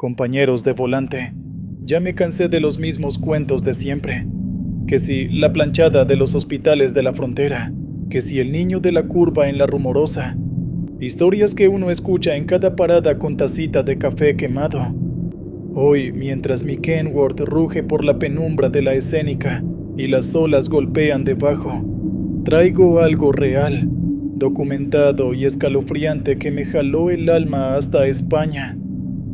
Compañeros de volante, ya me cansé de los mismos cuentos de siempre. Que si la planchada de los hospitales de la frontera, que si el niño de la curva en la Rumorosa. Historias que uno escucha en cada parada con tacita de café quemado. Hoy, mientras mi Kenworth ruge por la penumbra de la escénica y las olas golpean debajo, traigo algo real, documentado y escalofriante que me jaló el alma hasta España.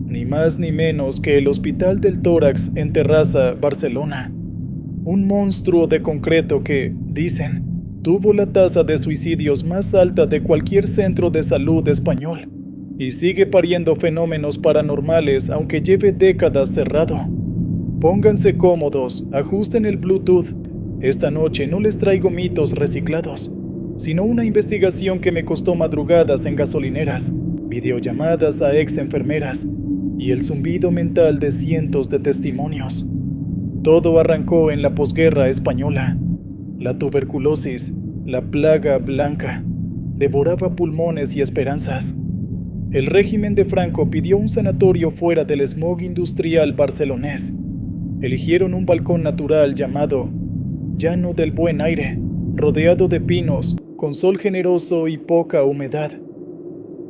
Ni más ni menos que el Hospital del Tórax en Terrassa, Barcelona. Un monstruo de concreto que, dicen, tuvo la tasa de suicidios más alta de cualquier centro de salud español y sigue pariendo fenómenos paranormales aunque lleve décadas cerrado. Pónganse cómodos, ajusten el Bluetooth. Esta noche no les traigo mitos reciclados, sino una investigación que me costó madrugadas en gasolineras, videollamadas a ex enfermeras y el zumbido mental de cientos de testimonios. Todo arrancó en la posguerra española. La tuberculosis, la plaga blanca, devoraba pulmones y esperanzas. El régimen de Franco pidió un sanatorio fuera del smog industrial barcelonés. Eligieron un balcón natural llamado Llano del Buen Aire, rodeado de pinos, con sol generoso y poca humedad.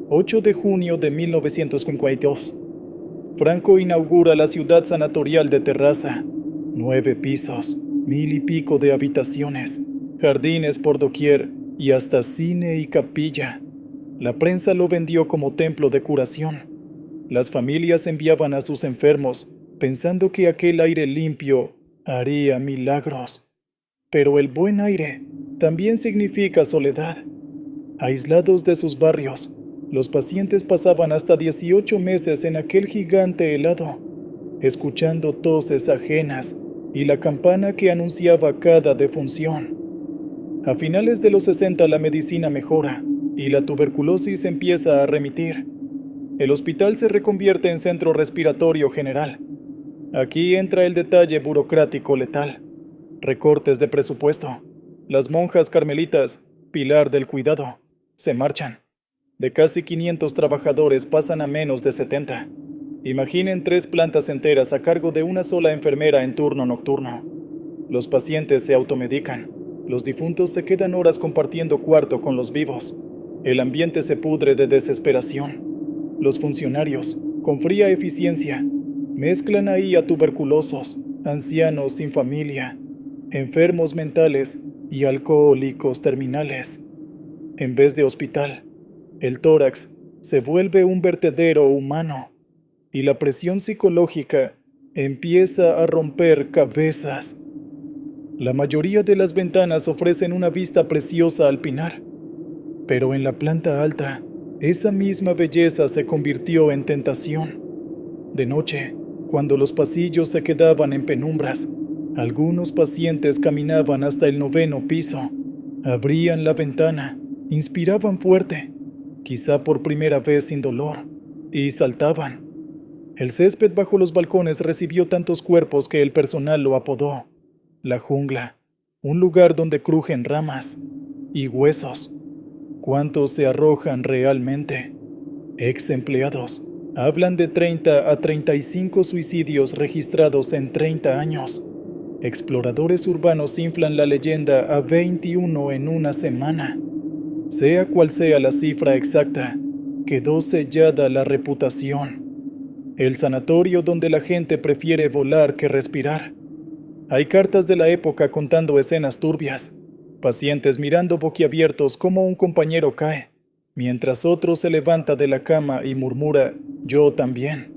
8 de junio de 1952. Franco inaugura la ciudad sanatorial de Terrassa. 9 pisos, 1000 y pico de habitaciones, jardines por doquier y hasta cine y capilla. La prensa lo vendió como templo de curación. Las familias enviaban a sus enfermos pensando que aquel aire limpio haría milagros. Pero el buen aire también significa soledad. Aislados de sus barrios, los pacientes pasaban hasta 18 meses en aquel gigante helado, escuchando toses ajenas y la campana que anunciaba cada defunción. A finales de los 60 la medicina mejora y la tuberculosis empieza a remitir. El hospital se reconvierte en centro respiratorio general. Aquí entra el detalle burocrático letal. Recortes de presupuesto. Las monjas carmelitas, pilar del cuidado, se marchan. De casi 500 trabajadores pasan a menos de 70. Imaginen 3 plantas enteras a cargo de una sola enfermera en turno nocturno. Los pacientes se automedican. Los difuntos se quedan horas compartiendo cuarto con los vivos. El ambiente se pudre de desesperación. Los funcionarios, con fría eficiencia, mezclan ahí a tuberculosos, ancianos sin familia, enfermos mentales y alcohólicos terminales. En vez de hospital, el tórax se vuelve un vertedero humano y la presión psicológica empieza a romper cabezas. La mayoría de las ventanas ofrecen una vista preciosa al Pinar, pero en la planta alta, esa misma belleza se convirtió en tentación. De noche, cuando los pasillos se quedaban en penumbras, algunos pacientes caminaban hasta el 9º piso, abrían la ventana, inspiraban fuerte, quizá por primera vez sin dolor, y saltaban. El césped bajo los balcones recibió tantos cuerpos que el personal lo apodó la jungla, un lugar donde crujen ramas y huesos. ¿Cuántos se arrojan realmente? Ex empleados hablan de 30 a 35 suicidios registrados en 30 años. Exploradores urbanos inflan la leyenda a 21 en una semana. Sea cual sea la cifra exacta, quedó sellada la reputación. El sanatorio donde la gente prefiere volar que respirar. Hay cartas de la época contando escenas turbias, pacientes mirando boquiabiertos cómo un compañero cae, mientras otro se levanta de la cama y murmura, «yo también».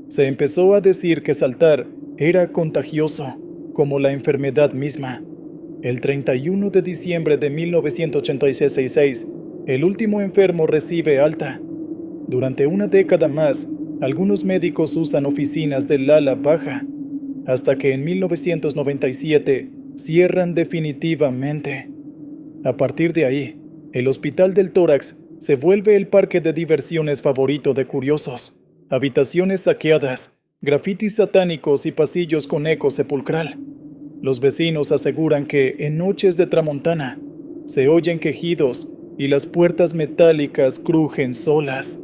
Se empezó a decir que saltar era contagioso, como la enfermedad misma. El 31 de diciembre de 1986, el último enfermo recibe alta. Durante una década más, algunos médicos usan oficinas del ala baja, hasta que en 1997 cierran definitivamente. A partir de ahí, el Hospital del Tórax se vuelve el parque de diversiones favorito de curiosos. Habitaciones saqueadas, grafitis satánicos y pasillos con eco sepulcral. Los vecinos aseguran que, en noches de tramontana, se oyen quejidos y las puertas metálicas crujen solas.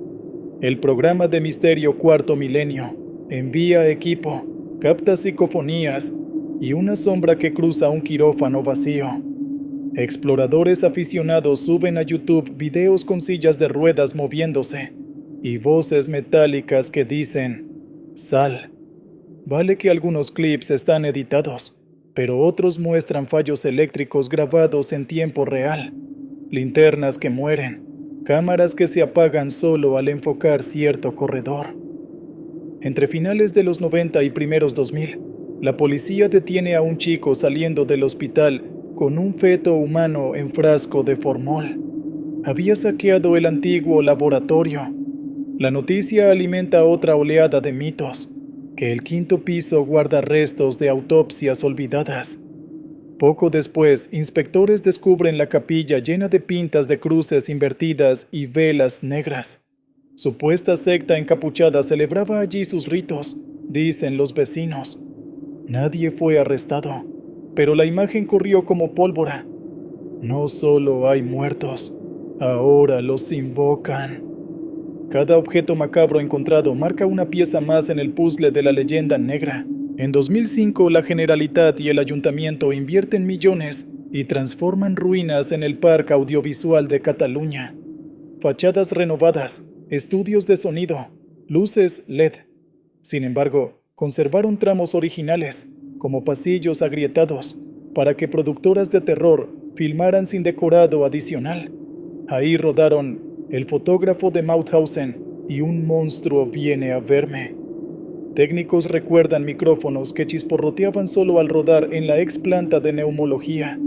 El programa de misterio Cuarto Milenio Envía equipo, capta psicofonías y una sombra que cruza un quirófano vacío. Exploradores aficionados suben a YouTube videos con sillas de ruedas moviéndose y voces metálicas que dicen, sal. Vale que algunos clips están editados, pero otros muestran fallos eléctricos grabados en tiempo real, linternas que mueren, cámaras que se apagan solo al enfocar cierto corredor. Entre finales de los 90 y primeros 2000, la policía detiene a un chico saliendo del hospital con un feto humano en frasco de formol. Había saqueado el antiguo laboratorio. La noticia alimenta otra oleada de mitos, que el quinto piso guarda restos de autopsias olvidadas. Poco después, inspectores descubren la capilla llena de pintas de cruces invertidas y velas negras. Supuesta secta encapuchada celebraba allí sus ritos, dicen los vecinos. Nadie fue arrestado, pero la imagen corrió como pólvora. No solo hay muertos, ahora los invocan. Cada objeto macabro encontrado marca una pieza más en el puzzle de la leyenda negra. En 2005, la Generalitat y el Ayuntamiento invierten millones y transforman ruinas en el Parc Audiovisual de Cataluña. Fachadas renovadas, estudios de sonido, luces LED. Sin embargo, conservaron tramos originales, como pasillos agrietados, para que productoras de terror filmaran sin decorado adicional. Ahí rodaron El fotógrafo de Mauthausen y Un monstruo viene a verme. Técnicos recuerdan micrófonos que chisporroteaban solo al rodar en la ex planta de neumología,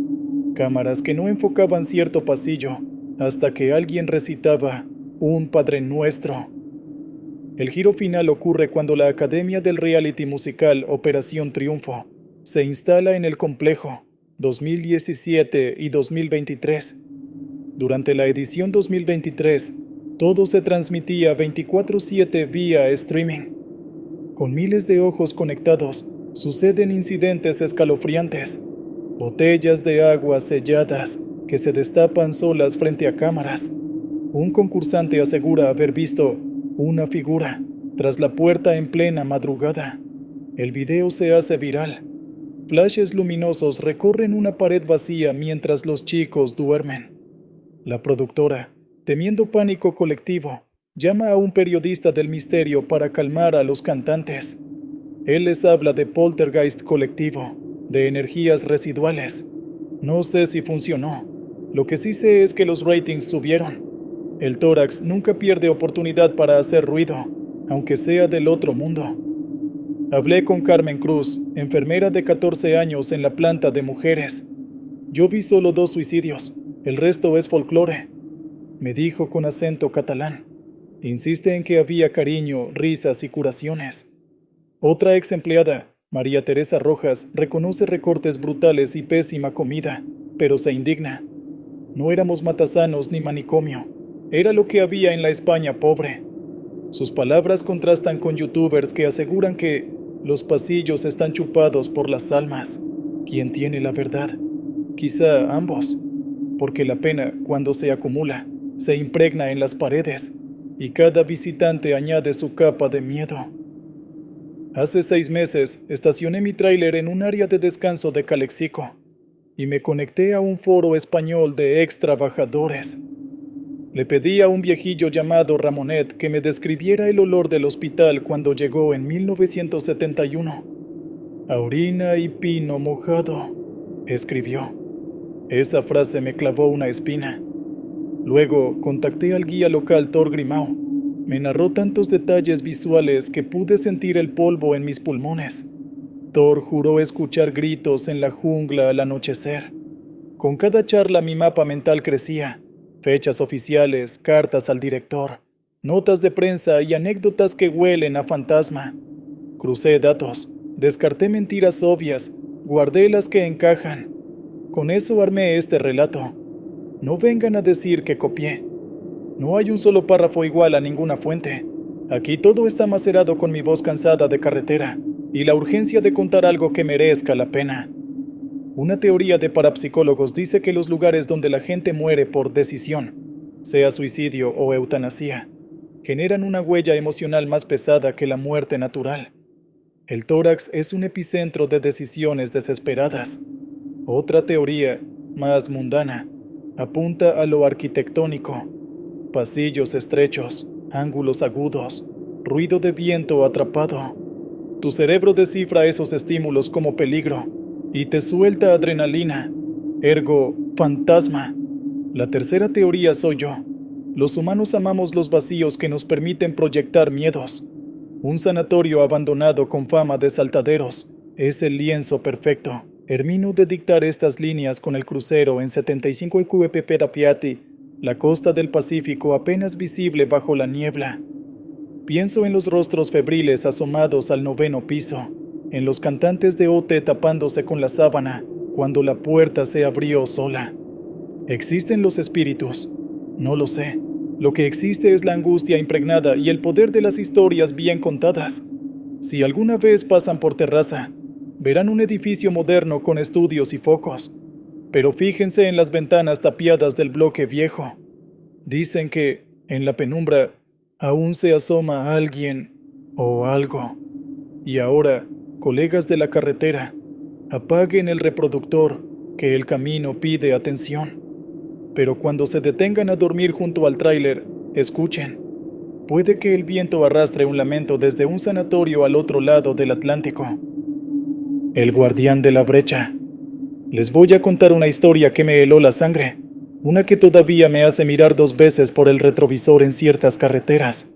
cámaras que no enfocaban cierto pasillo hasta que alguien recitaba un Padre Nuestro. El giro final ocurre cuando la academia del reality musical Operación Triunfo se instala en el complejo 2017 y 2023. Durante la edición 2023, todo se transmitía 24/7 vía streaming. Con miles de ojos conectados, suceden incidentes escalofriantes. Botellas de agua selladas que se destapan solas frente a cámaras. Un concursante asegura haber visto una figura tras la puerta en plena madrugada. El video se hace viral. Flashes luminosos recorren una pared vacía mientras los chicos duermen. La productora, temiendo pánico colectivo, llama a un periodista del misterio para calmar a los cantantes. Él les habla de poltergeist colectivo, de energías residuales. No sé si funcionó. Lo que sí sé es que los ratings subieron. El tórax nunca pierde oportunidad para hacer ruido, aunque sea del otro mundo. Hablé con Carmen Cruz, enfermera de 14 años en la planta de mujeres. Yo vi solo 2 suicidios, el resto es folclore, me dijo con acento catalán. Insiste en que había cariño, risas y curaciones. Otra ex empleada, María Teresa Rojas, reconoce recortes brutales y pésima comida, pero se indigna. No éramos matasanos ni manicomio, era lo que había en la España pobre. Sus palabras contrastan con youtubers que aseguran que los pasillos están chupados por las almas. ¿Quién tiene la verdad? Quizá ambos, porque la pena, cuando se acumula, se impregna en las paredes, y cada visitante añade su capa de miedo. Hace 6 meses estacioné mi tráiler en un área de descanso de Calexico, y me conecté a un foro español de ex trabajadores. Le pedí a un viejillo llamado Ramonet que me describiera el olor del hospital cuando llegó en 1971. A orina y pino mojado, escribió. Esa frase me clavó una espina. Luego contacté al guía local Thor Grimau. Me narró tantos detalles visuales que pude sentir el polvo en mis pulmones. Thor juró escuchar gritos en la jungla al anochecer. Con cada charla mi mapa mental crecía. Fechas oficiales, cartas al director, notas de prensa y anécdotas que huelen a fantasma. Crucé datos, descarté mentiras obvias, guardé las que encajan. Con eso armé este relato. No vengan a decir que copié. No hay un solo párrafo igual a ninguna fuente. Aquí todo está macerado con mi voz cansada de carretera y la urgencia de contar algo que merezca la pena. Una teoría de parapsicólogos dice que los lugares donde la gente muere por decisión, sea suicidio o eutanasia, generan una huella emocional más pesada que la muerte natural. El tórax es un epicentro de decisiones desesperadas. Otra teoría, más mundana, apunta a lo arquitectónico: pasillos estrechos, ángulos agudos, ruido de viento atrapado. Tu cerebro descifra esos estímulos como peligro y te suelta adrenalina, ergo fantasma. La tercera teoría soy yo. Los humanos amamos los vacíos que nos permiten proyectar miedos. Un sanatorio abandonado con fama de saltaderos es el lienzo perfecto. Termino de dictar estas líneas con el crucero en 75 EQP Perapiati, la costa del Pacífico apenas visible bajo la niebla. Pienso en los rostros febriles asomados al 9º piso, en los cantantes de OT tapándose con la sábana cuando la puerta se abrió sola. ¿Existen los espíritus? No lo sé. Lo que existe es la angustia impregnada y el poder de las historias bien contadas. Si alguna vez pasan por Terraza, verán un edificio moderno con estudios y focos, pero fíjense en las ventanas tapiadas del bloque viejo. Dicen que, en la penumbra, aún se asoma alguien o algo. Y ahora, colegas de la carretera, apaguen el reproductor, que el camino pide atención. Pero cuando se detengan a dormir junto al tráiler, escuchen. Puede que el viento arrastre un lamento desde un sanatorio al otro lado del Atlántico. El guardián de la brecha. Les voy a contar una historia que me heló la sangre, una que todavía me hace mirar 2 veces por el retrovisor en ciertas carreteras.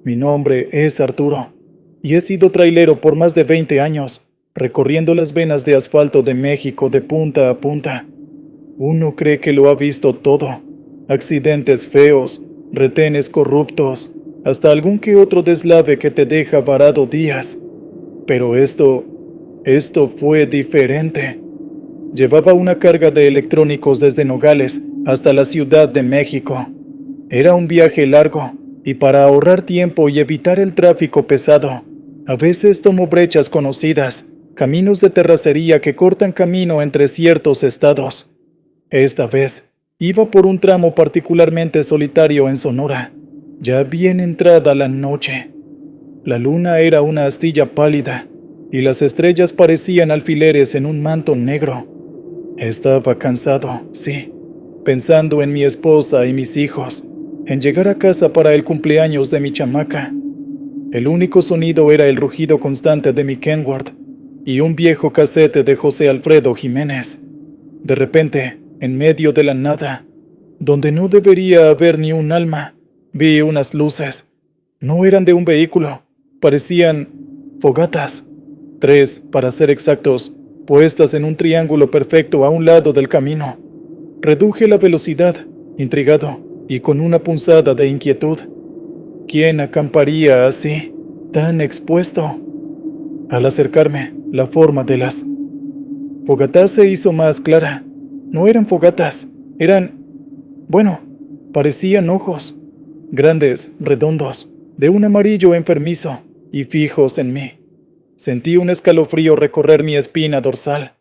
Mi nombre es Arturo, y he sido trailero por más de 20 años, recorriendo las venas de asfalto de México de punta a punta. Uno cree que lo ha visto todo: accidentes feos, retenes corruptos, hasta algún que otro deslave que te deja varado días. Pero esto fue diferente. Llevaba una carga de electrónicos desde Nogales hasta la Ciudad de México. Era un viaje largo, y para ahorrar tiempo y evitar el tráfico pesado, a veces tomo brechas conocidas, caminos de terracería que cortan camino entre ciertos estados. Esta vez, iba por un tramo particularmente solitario en Sonora, ya bien entrada la noche. La luna era una astilla pálida, y las estrellas parecían alfileres en un manto negro. Estaba cansado, sí, pensando en mi esposa y mis hijos, en llegar a casa para el cumpleaños de mi chamaca. El único sonido era el rugido constante de mi Kenworth y un viejo casete de José Alfredo Jiménez. De repente, en medio de la nada, donde no debería haber ni un alma, vi unas luces. No eran de un vehículo, parecían fogatas. 3, para ser exactos, puestas en un triángulo perfecto a un lado del camino. Reduje la velocidad, intrigado y con una punzada de inquietud. ¿Quién acamparía así, tan expuesto? Al acercarme, la forma de las fogatas se hizo más clara. No eran fogatas, parecían ojos, grandes, redondos, de un amarillo enfermizo, y fijos en mí. Sentí un escalofrío recorrer mi espina dorsal.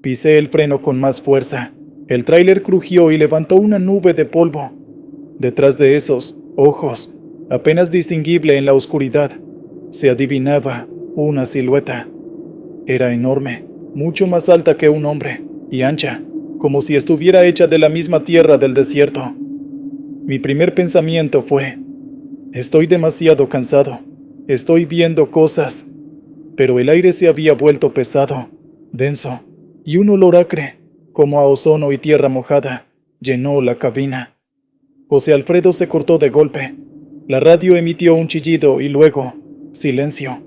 Pisé el freno con más fuerza. El tráiler crujió y levantó una nube de polvo. Detrás de esos ojos, apenas distinguible en la oscuridad, se adivinaba una silueta. Era enorme, mucho más alta que un hombre, y ancha, como si estuviera hecha de la misma tierra del desierto. Mi primer pensamiento fue: estoy demasiado cansado, estoy viendo cosas. Pero el aire se había vuelto pesado, denso, y un olor acre, como a ozono y tierra mojada, llenó la cabina. José Alfredo se cortó de golpe. La radio emitió un chillido y luego, silencio.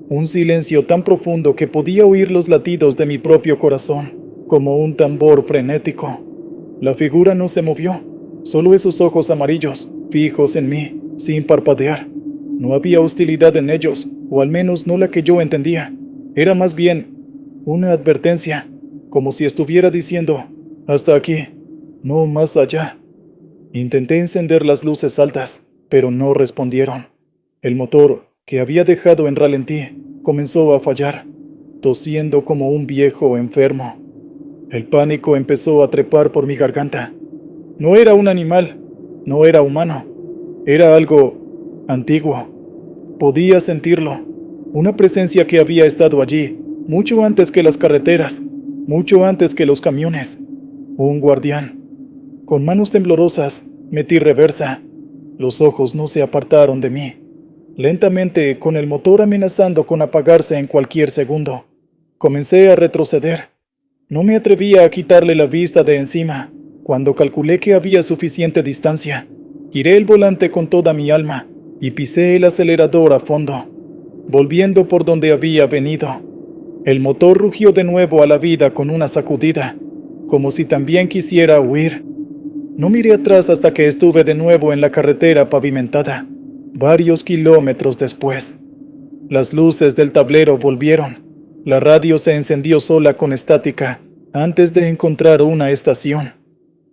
Un silencio tan profundo que podía oír los latidos de mi propio corazón, como un tambor frenético. La figura no se movió, solo esos ojos amarillos, fijos en mí, sin parpadear. No había hostilidad en ellos, o al menos no la que yo entendía. Era más bien una advertencia, como si estuviera diciendo: hasta aquí, no más allá. Intenté encender las luces altas, pero no respondieron. El motor, que había dejado en ralentí, comenzó a fallar, tosiendo como un viejo enfermo. El pánico empezó a trepar por mi garganta. No era un animal, no era humano, era algo antiguo. Podía sentirlo, una presencia que había estado allí, mucho antes que las carreteras, mucho antes que los camiones. Un guardián. Con manos temblorosas, metí reversa. Los ojos no se apartaron de mí. Lentamente, con el motor amenazando con apagarse en cualquier segundo, comencé a retroceder. No me atrevía a quitarle la vista de encima. Cuando calculé que había suficiente distancia, giré el volante con toda mi alma y pisé el acelerador a fondo, volviendo por donde había venido. El motor rugió de nuevo a la vida con una sacudida, como si también quisiera huir. No miré atrás hasta que estuve de nuevo en la carretera pavimentada, varios kilómetros después. Las luces del tablero volvieron. La radio se encendió sola con estática antes de encontrar una estación.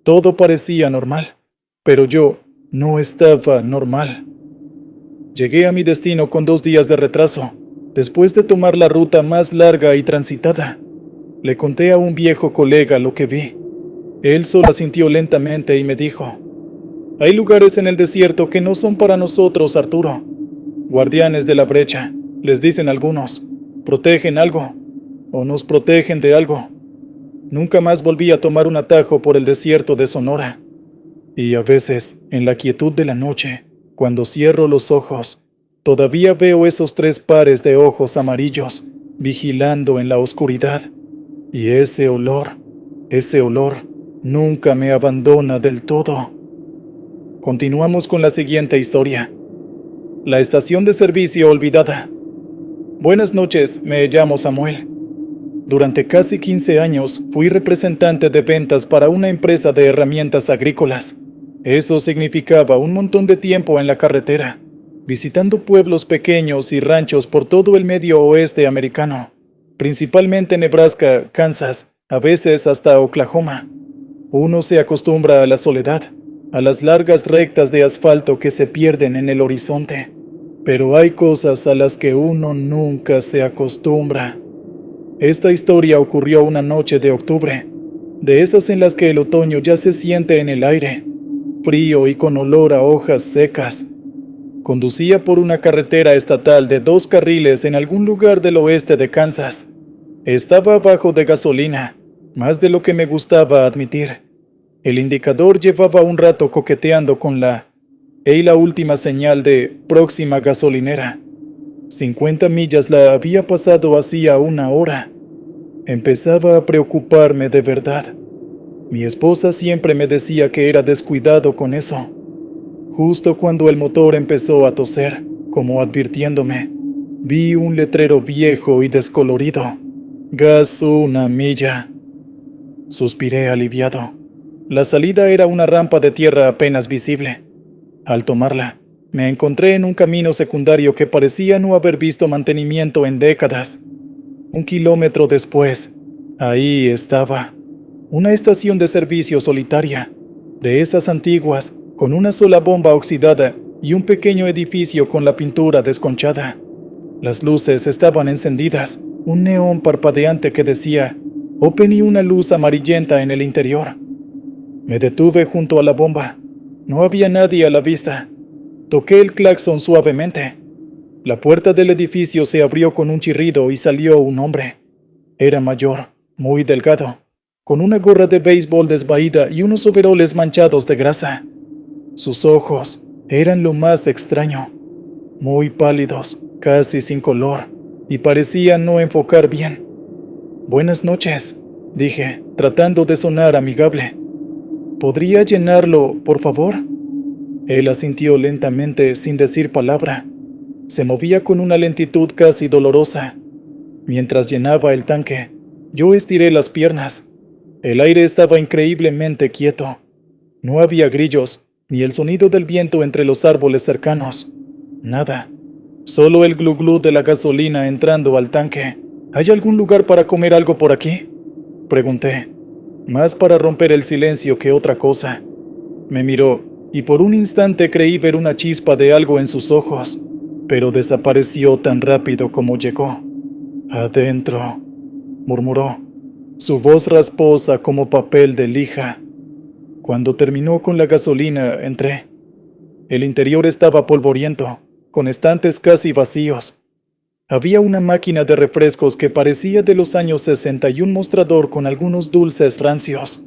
Todo parecía normal, pero yo no estaba normal. Llegué a mi destino con 2 días de retraso, después de tomar la ruta más larga y transitada. Le conté a un viejo colega lo que vi. Él solo asintió lentamente y me dijo: «Hay lugares en el desierto que no son para nosotros, Arturo. Guardianes de la brecha, les dicen algunos. Protegen algo, o nos protegen de algo». Nunca más volví a tomar un atajo por el desierto de Sonora. Y a veces, en la quietud de la noche, cuando cierro los ojos, todavía veo esos 3 pares de ojos amarillos vigilando en la oscuridad. Y ese olor nunca me abandona del todo. Continuamos con la siguiente historia. La estación de servicio olvidada. Buenas noches, me llamo Samuel. Durante casi 15 años fui representante de ventas para una empresa de herramientas agrícolas. Eso significaba un montón de tiempo en la carretera, visitando pueblos pequeños y ranchos por todo el medio oeste americano, principalmente Nebraska, Kansas, a veces hasta Oklahoma. Uno se acostumbra a la soledad, a las largas rectas de asfalto que se pierden en el horizonte, pero hay cosas a las que uno nunca se acostumbra. Esta historia ocurrió una noche de octubre, de esas en las que el otoño ya se siente en el aire, frío y con olor a hojas secas. Conducía por una carretera estatal de 2 carriles en algún lugar del oeste de Kansas. Estaba bajo de gasolina, más de lo que me gustaba admitir. El indicador llevaba un rato coqueteando con la última señal de próxima gasolinera. 50 millas la había pasado hacía 1 hora. Empezaba a preocuparme de verdad. Mi esposa siempre me decía que era descuidado con eso. Justo cuando el motor empezó a toser, como advirtiéndome, vi un letrero viejo y descolorido. Gas 1 milla. Suspiré aliviado. La salida era una rampa de tierra apenas visible. Al tomarla, me encontré en un camino secundario que parecía no haber visto mantenimiento en décadas. 1 kilómetro después, ahí estaba, una estación de servicio solitaria, de esas antiguas, con una sola bomba oxidada y un pequeño edificio con la pintura desconchada. Las luces estaban encendidas, un neón parpadeante que decía «Open» y una luz amarillenta en el interior. Me detuve junto a la bomba. No había nadie a la vista. Toqué el claxon suavemente. La puerta del edificio se abrió con un chirrido y salió un hombre. Era mayor, muy delgado, con una gorra de béisbol desvaída y unos overoles manchados de grasa. Sus ojos eran lo más extraño, muy pálidos, casi sin color, y parecían no enfocar bien. «Buenas noches», dije, tratando de sonar amigable. «¿Podría llenarlo, por favor?» Él asintió lentamente sin decir palabra. Se movía con una lentitud casi dolorosa. Mientras llenaba el tanque, yo estiré las piernas. El aire estaba increíblemente quieto. No había grillos, ni el sonido del viento entre los árboles cercanos. Nada. Solo el glu-glu de la gasolina entrando al tanque. ¿Hay algún lugar para comer algo por aquí?, pregunté, más para romper el silencio que otra cosa. Me miró, y por un instante creí ver una chispa de algo en sus ojos, pero desapareció tan rápido como llegó. «Adentro», murmuró, su voz rasposa como papel de lija. Cuando terminó con la gasolina, entré. El interior estaba polvoriento, con estantes casi vacíos. Había una máquina de refrescos que parecía de los años 60 y un mostrador con algunos dulces rancios.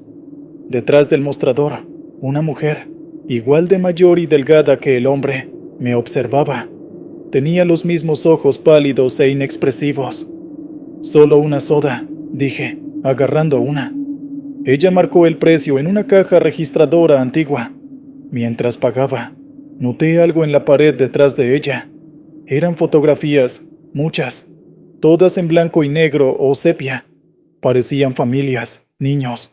Detrás del mostrador, una mujer, igual de mayor y delgada que el hombre, me observaba. Tenía los mismos ojos pálidos e inexpresivos. «Solo una soda», dije, agarrando una. Ella marcó el precio en una caja registradora antigua. Mientras pagaba, noté algo en la pared detrás de ella. Eran fotografías, muchas, todas en blanco y negro o sepia. Parecían familias, niños,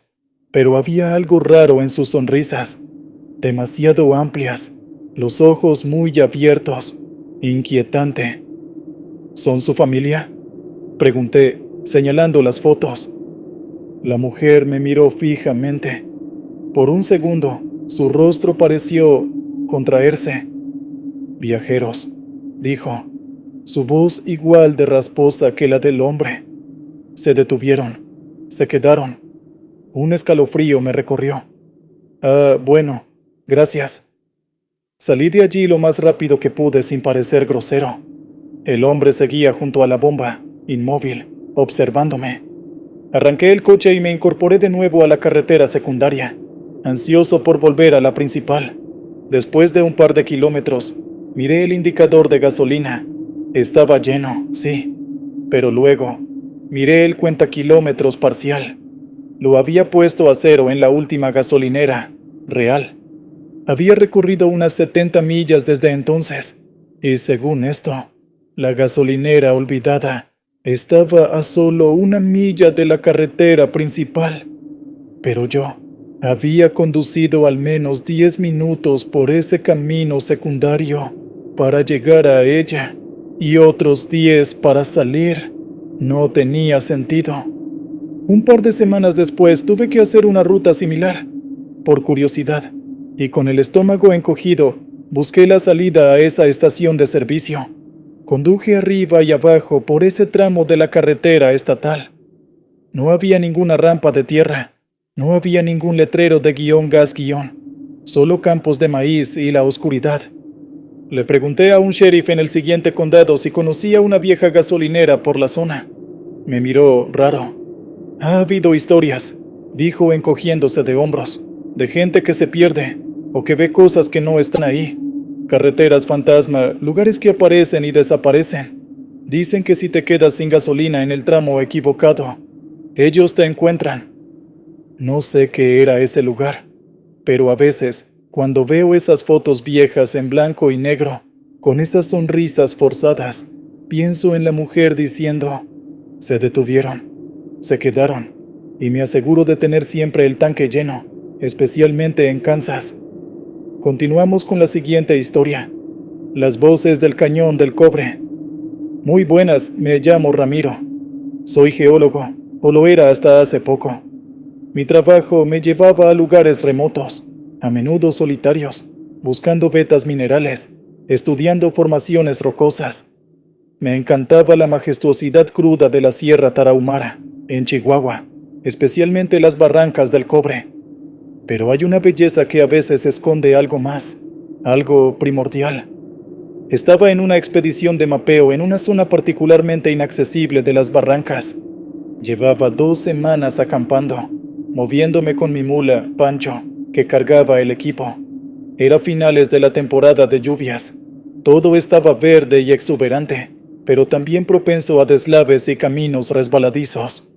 pero había algo raro en sus sonrisas, demasiado amplias, los ojos muy abiertos, inquietante. ¿Son su familia?, pregunté, señalando las fotos. La mujer me miró fijamente. Por un segundo, su rostro pareció contraerse. «Viajeros», dijo, su voz igual de rasposa que la del hombre. Se detuvieron, se quedaron. Un escalofrío me recorrió. «Ah, bueno, gracias». Salí de allí lo más rápido que pude sin parecer grosero. El hombre seguía junto a la bomba, inmóvil, observándome. Arranqué el coche y me incorporé de nuevo a la carretera secundaria, ansioso por volver a la principal. Después de un par de kilómetros, miré el indicador de gasolina. Estaba lleno, sí, pero luego miré el cuentakilómetros parcial. Lo había puesto a 0 en la última gasolinera, real. Había recorrido unas 70 millas desde entonces, y según esto, la gasolinera olvidada estaba a solo 1 milla de la carretera principal. Pero yo había conducido al menos 10 minutos por ese camino secundario para llegar a ella, y otros 10 para salir. No tenía sentido. Un par de semanas después tuve que hacer una ruta similar, por curiosidad, y con el estómago encogido, busqué la salida a esa estación de servicio. Conduje arriba y abajo por ese tramo de la carretera estatal. No había ninguna rampa de tierra, no había ningún letrero de gas, solo campos de maíz y la oscuridad. Le pregunté a un sheriff en el siguiente condado si conocía una vieja gasolinera por la zona. Me miró raro. «Ha habido historias», dijo encogiéndose de hombros, «de gente que se pierde o que ve cosas que no están ahí. Carreteras fantasma, lugares que aparecen y desaparecen. Dicen que si te quedas sin gasolina en el tramo equivocado, ellos te encuentran». No sé qué era ese lugar, pero a veces, cuando veo esas fotos viejas en blanco y negro, con esas sonrisas forzadas, pienso en la mujer diciendo, se detuvieron, se quedaron, y me aseguro de tener siempre el tanque lleno, especialmente en Kansas. Continuamos con la siguiente historia. Las voces del cañón del cobre. Muy buenas, me llamo Ramiro. Soy geólogo, o lo era hasta hace poco. Mi trabajo me llevaba a lugares remotos, a menudo solitarios, buscando vetas minerales, estudiando formaciones rocosas. Me encantaba la majestuosidad cruda de la Sierra Tarahumara, en Chihuahua, especialmente las barrancas del cobre. Pero hay una belleza que a veces esconde algo más, algo primordial. Estaba en una expedición de mapeo en una zona particularmente inaccesible de las barrancas. Llevaba 2 semanas acampando, moviéndome con mi mula, Pancho, que cargaba el equipo. Era finales de la temporada de lluvias. Todo estaba verde y exuberante, pero también propenso a deslaves y caminos resbaladizos.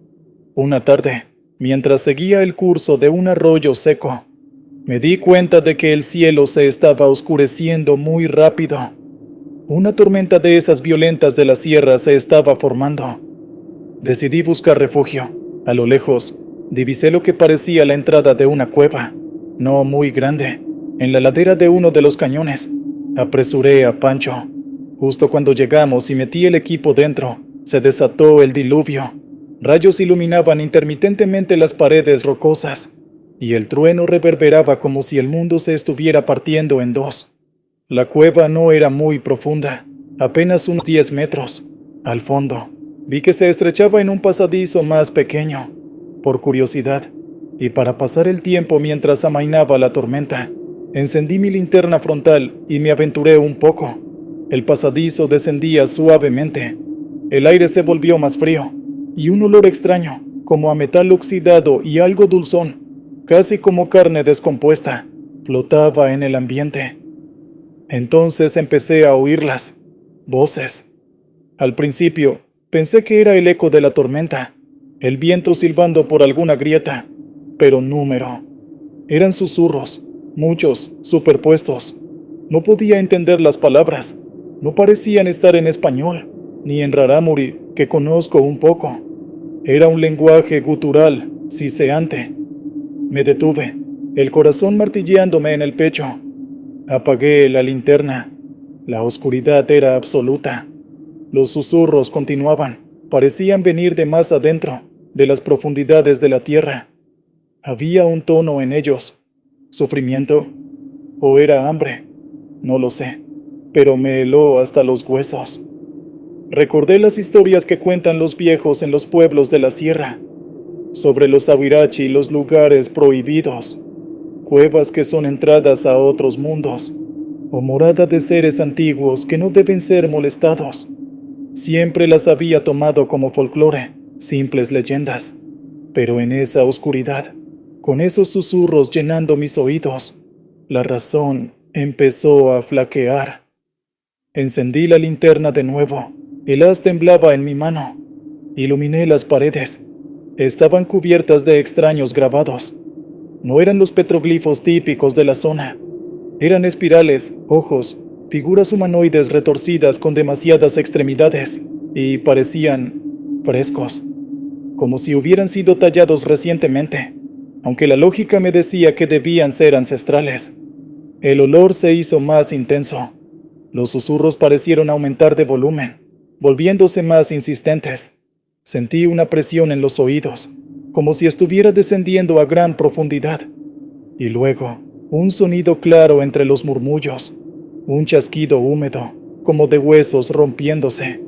Una tarde, mientras seguía el curso de un arroyo seco, me di cuenta de que el cielo se estaba oscureciendo muy rápido. Una tormenta de esas violentas de la sierra se estaba formando. Decidí buscar refugio. A lo lejos, divisé lo que parecía la entrada de una cueva, no muy grande, en la ladera de uno de los cañones. Apresuré a Pancho. Justo cuando llegamos y metí el equipo dentro, se desató el diluvio. Rayos iluminaban intermitentemente las paredes rocosas, y el trueno reverberaba como si el mundo se estuviera partiendo en 2. La cueva no era muy profunda, apenas unos 10 metros. Al fondo, vi que se estrechaba en un pasadizo más pequeño. Por curiosidad, y para pasar el tiempo mientras amainaba la tormenta, Encendí mi linterna frontal y me aventuré un poco. El pasadizo descendía suavemente. El aire se volvió más frío, y un olor extraño, como a metal oxidado y algo dulzón, casi como carne descompuesta, flotaba en el ambiente. Entonces empecé a oírlas. Voces. Al principio, pensé que era el eco de la tormenta, el viento silbando por alguna grieta, pero número. Eran susurros, muchos, superpuestos. No podía entender las palabras. No parecían estar en español, ni en rarámuri, que conozco un poco. Era un lenguaje gutural, siseante. Me detuve, el corazón martilleándome en el pecho. Apagué la linterna. La oscuridad era absoluta. Los susurros continuaban, parecían venir de más adentro, de las profundidades de la tierra. Había un tono en ellos. ¿Sufrimiento? ¿O era hambre? No lo sé, pero me heló hasta los huesos. Recordé las historias que cuentan los viejos en los pueblos de la sierra, sobre los Awirachi y los lugares prohibidos, cuevas que son entradas a otros mundos, o morada de seres antiguos que no deben ser molestados. Siempre las había tomado como folclore, simples leyendas, pero en esa oscuridad, con esos susurros llenando mis oídos, la razón empezó a flaquear. Encendí la linterna de nuevo. El haz temblaba en mi mano. Iluminé las paredes. Estaban cubiertas de extraños grabados. No eran los petroglifos típicos de la zona. Eran espirales, ojos, figuras humanoides retorcidas con demasiadas extremidades, y parecían frescos, como si hubieran sido tallados recientemente, aunque la lógica me decía que debían ser ancestrales. El olor se hizo más intenso. Los susurros parecieron aumentar de volumen, volviéndose más insistentes. Sentí una presión en los oídos, como si estuviera descendiendo a gran profundidad. Y luego, un sonido claro entre los murmullos, un chasquido húmedo, como de huesos rompiéndose.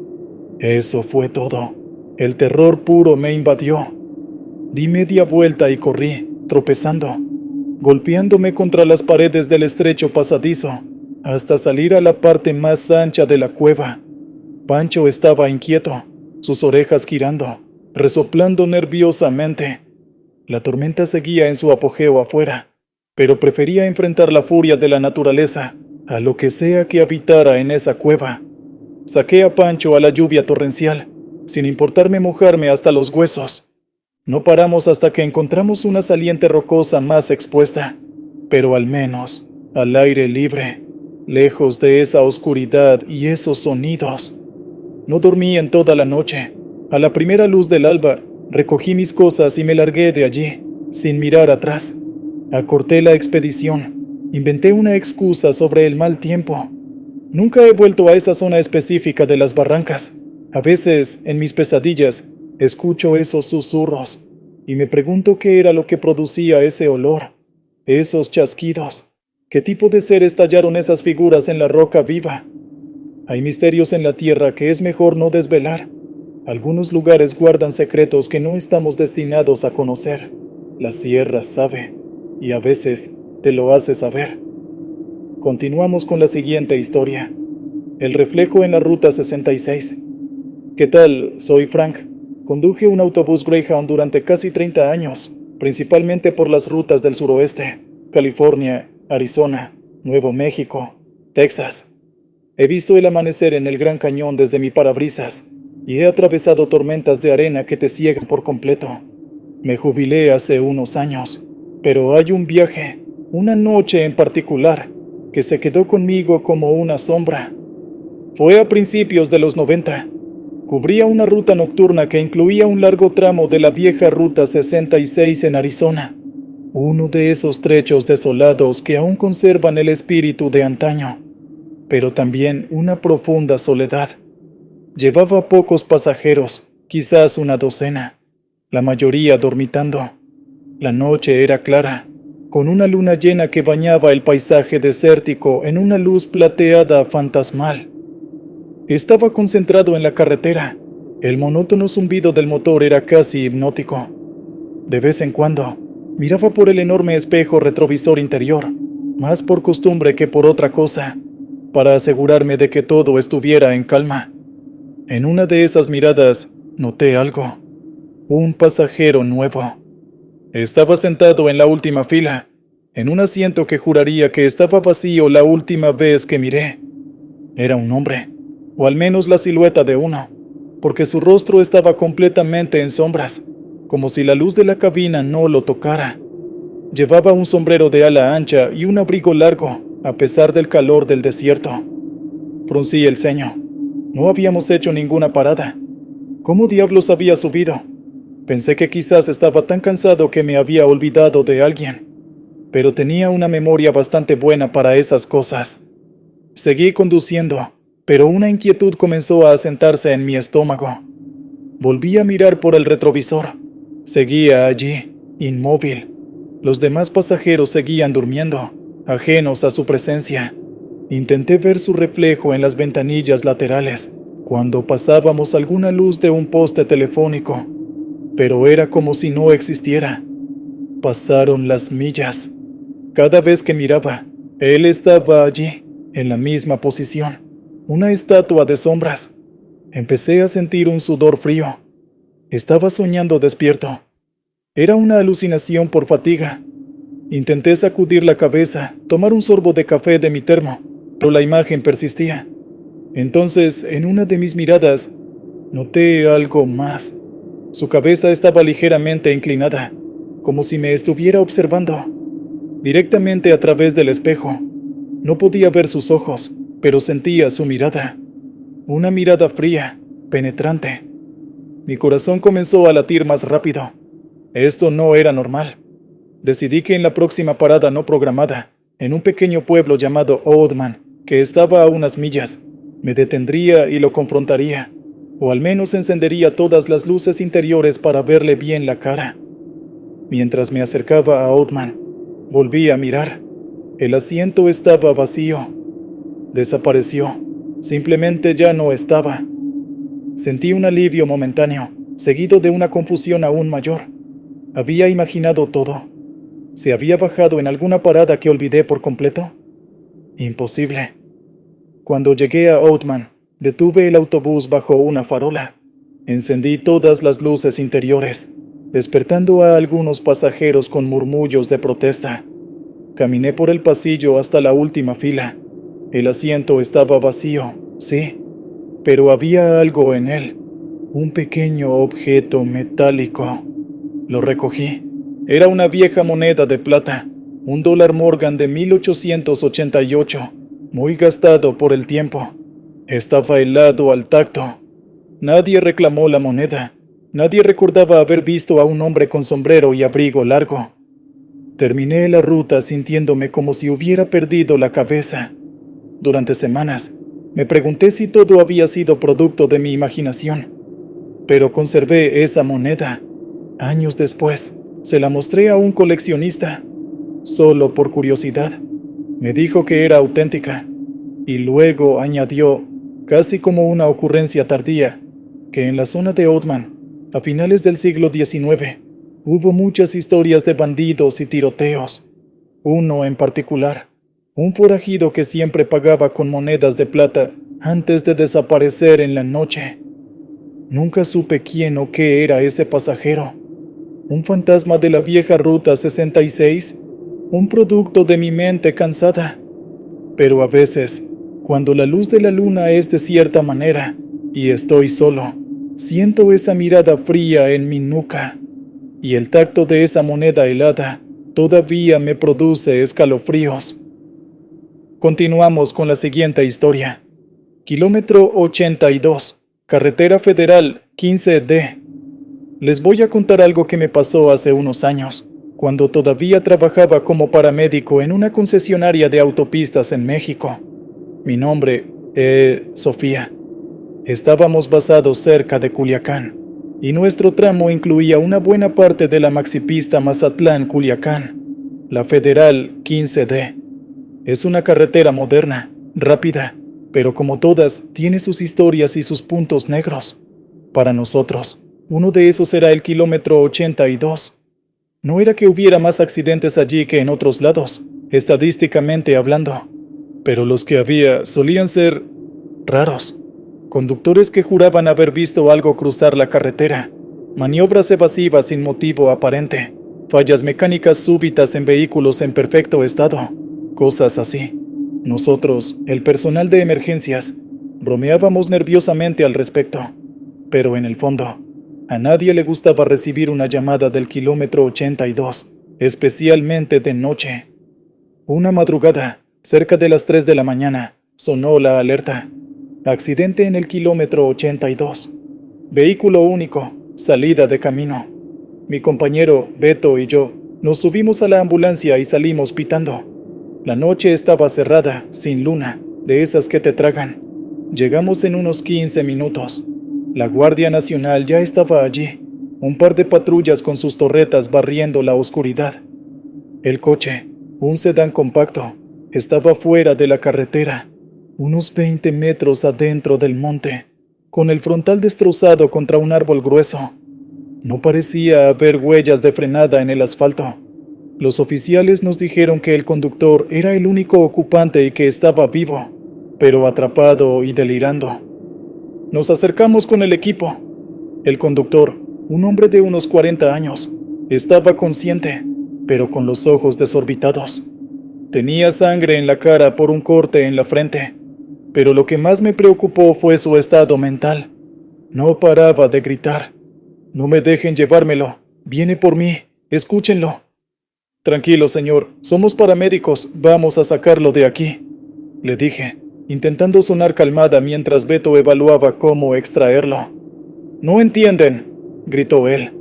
Eso fue todo. El terror puro me invadió. Di media vuelta y corrí, tropezando, golpeándome contra las paredes del estrecho pasadizo, hasta salir a la parte más ancha de la cueva. Pancho estaba inquieto, sus orejas girando, resoplando nerviosamente. La tormenta seguía en su apogeo afuera, pero prefería enfrentar la furia de la naturaleza a lo que sea que habitara en esa cueva. Saqué a Pancho a la lluvia torrencial, sin importarme mojarme hasta los huesos. No paramos hasta que encontramos una saliente rocosa más expuesta, pero al menos al aire libre, lejos de esa oscuridad y esos sonidos. No dormí en toda la noche. A la primera luz del alba, recogí mis cosas y me largué de allí, sin mirar atrás. Acorté la expedición. Inventé una excusa sobre el mal tiempo. Nunca he vuelto a esa zona específica de las barrancas. A veces, en mis pesadillas, escucho esos susurros y me pregunto qué era lo que producía ese olor, esos chasquidos. ¿Qué tipo de seres tallaron esas figuras en la roca viva? Hay misterios en la tierra que es mejor no desvelar. Algunos lugares guardan secretos que no estamos destinados a conocer. La sierra sabe, y a veces te lo hace saber. Continuamos con la siguiente historia. El reflejo en la ruta 66. ¿Qué tal? Soy Frank. Conduje un autobús Greyhound durante casi 30 años, principalmente por las rutas del suroeste, California, Arizona, Nuevo México, Texas. He visto el amanecer en el Gran Cañón desde mi parabrisas y he atravesado tormentas de arena que te ciegan por completo. Me jubilé hace unos años, pero hay un viaje, una noche en particular, que se quedó conmigo como una sombra. Fue a principios de los 90. Cubría una ruta nocturna que incluía un largo tramo de la vieja Ruta 66 en Arizona, uno de esos trechos desolados que aún conservan el espíritu de antaño, pero también una profunda soledad. Llevaba pocos pasajeros, quizás una docena, la mayoría dormitando. La noche era clara, con una luna llena que bañaba el paisaje desértico en una luz plateada fantasmal. Estaba concentrado en la carretera. El monótono zumbido del motor era casi hipnótico. De vez en cuando, miraba por el enorme espejo retrovisor interior, más por costumbre que por otra cosa, para asegurarme de que todo estuviera en calma. En una de esas miradas noté algo, un pasajero nuevo. Estaba sentado en la última fila, en un asiento que juraría que estaba vacío la última vez que miré. Era un hombre, o al menos la silueta de uno, porque su rostro estaba completamente en sombras, como si la luz de la cabina no lo tocara. Llevaba un sombrero de ala ancha y un abrigo largo, a pesar del calor del desierto. Fruncí el ceño. No habíamos hecho ninguna parada. ¿Cómo diablos había subido? Pensé que quizás estaba tan cansado que me había olvidado de alguien, pero tenía una memoria bastante buena para esas cosas. Seguí conduciendo, pero una inquietud comenzó a asentarse en mi estómago. Volví a mirar por el retrovisor. Seguía allí, inmóvil. Los demás pasajeros seguían durmiendo, ajenos a su presencia. Intenté ver su reflejo en las ventanillas laterales, cuando pasábamos alguna luz de un poste telefónico, pero era como si no existiera. Pasaron las millas. Cada vez que miraba, él estaba allí, en la misma posición, una estatua de sombras. Empecé a sentir un sudor frío. Estaba soñando despierto. Era una alucinación por fatiga. Intenté sacudir la cabeza, tomar un sorbo de café de mi termo, pero la imagen persistía. Entonces, en una de mis miradas, noté algo más. Su cabeza estaba ligeramente inclinada, como si me estuviera observando, directamente a través del espejo. No podía ver sus ojos, pero sentía su mirada. Una mirada fría, penetrante. Mi corazón comenzó a latir más rápido. Esto no era normal. Decidí que en la próxima parada no programada, en un pequeño pueblo llamado Oldman, que estaba a unas millas, me detendría y lo confrontaría, o al menos encendería todas las luces interiores para verle bien la cara. Mientras me acercaba a Oldman, volví a mirar. El asiento estaba vacío. Desapareció. Simplemente ya no estaba. Sentí un alivio momentáneo, seguido de una confusión aún mayor. Había imaginado todo. ¿Se había bajado en alguna parada que olvidé por completo? Imposible. Cuando llegué a Oldman, detuve el autobús bajo una farola. Encendí todas las luces interiores, despertando a algunos pasajeros con murmullos de protesta. Caminé por el pasillo hasta la última fila. El asiento estaba vacío, sí, pero había algo en él, un pequeño objeto metálico. Lo recogí. Era una vieja moneda de plata, un dólar Morgan de 1888, muy gastado por el tiempo. Estaba helado al tacto. Nadie reclamó la moneda. Nadie recordaba haber visto a un hombre con sombrero y abrigo largo. Terminé la ruta sintiéndome como si hubiera perdido la cabeza. Durante semanas, me pregunté si todo había sido producto de mi imaginación. Pero conservé esa moneda. Años después, se la mostré a un coleccionista, solo por curiosidad. Me dijo que era auténtica, y luego añadió, casi como una ocurrencia tardía, que en la zona de Oldman, a finales del siglo XIX, hubo muchas historias de bandidos y tiroteos. Uno en particular, un forajido que siempre pagaba con monedas de plata antes de desaparecer en la noche. Nunca supe quién o qué era ese pasajero. Un fantasma de la vieja Ruta 66, un producto de mi mente cansada. Pero a veces, cuando la luz de la luna es de cierta manera y estoy solo, siento esa mirada fría en mi nuca, y el tacto de esa moneda helada todavía me produce escalofríos. Continuamos con la siguiente historia. Kilómetro 82, Carretera Federal 15D. Les voy a contar algo que me pasó hace unos años, cuando todavía trabajaba como paramédico en una concesionaria de autopistas en México. Mi nombre es Sofía. Estábamos basados cerca de Culiacán, y nuestro tramo incluía una buena parte de la maxipista Mazatlán-Culiacán, la Federal 15D. Es una carretera moderna, rápida, pero como todas, tiene sus historias y sus puntos negros. Para nosotros, uno de esos era el kilómetro 82. No era que hubiera más accidentes allí que en otros lados, estadísticamente hablando, pero los que había solían ser raros. Conductores que juraban haber visto algo cruzar la carretera, maniobras evasivas sin motivo aparente, fallas mecánicas súbitas en vehículos en perfecto estado, cosas así. Nosotros, el personal de emergencias, bromeábamos nerviosamente al respecto, pero en el fondo, a nadie le gustaba recibir una llamada del kilómetro 82, especialmente de noche. Una madrugada, cerca de las 3 de la mañana, sonó la alerta. Accidente en el kilómetro 82. Vehículo único, salida de camino. Mi compañero, Beto y yo, nos subimos a la ambulancia y salimos pitando. La noche estaba cerrada, sin luna, de esas que te tragan. Llegamos en unos 15 minutos. La Guardia Nacional ya estaba allí, un par de patrullas con sus torretas barriendo la oscuridad. El coche, un sedán compacto, estaba fuera de la carretera, unos 20 metros adentro del monte, con el frontal destrozado contra un árbol grueso. No parecía haber huellas de frenada en el asfalto. Los oficiales nos dijeron que el conductor era el único ocupante y que estaba vivo, pero atrapado y delirando. Nos acercamos con el equipo. El conductor, un hombre de unos 40 años, estaba consciente, pero con los ojos desorbitados. Tenía sangre en la cara por un corte en la frente, pero lo que más me preocupó fue su estado mental. No paraba de gritar: «No me dejen llevármelo, viene por mí, escúchenlo». «Tranquilo, señor, somos paramédicos, vamos a sacarlo de aquí», le dije, intentando sonar calmada mientras Beto evaluaba cómo extraerlo. «No entienden», gritó él,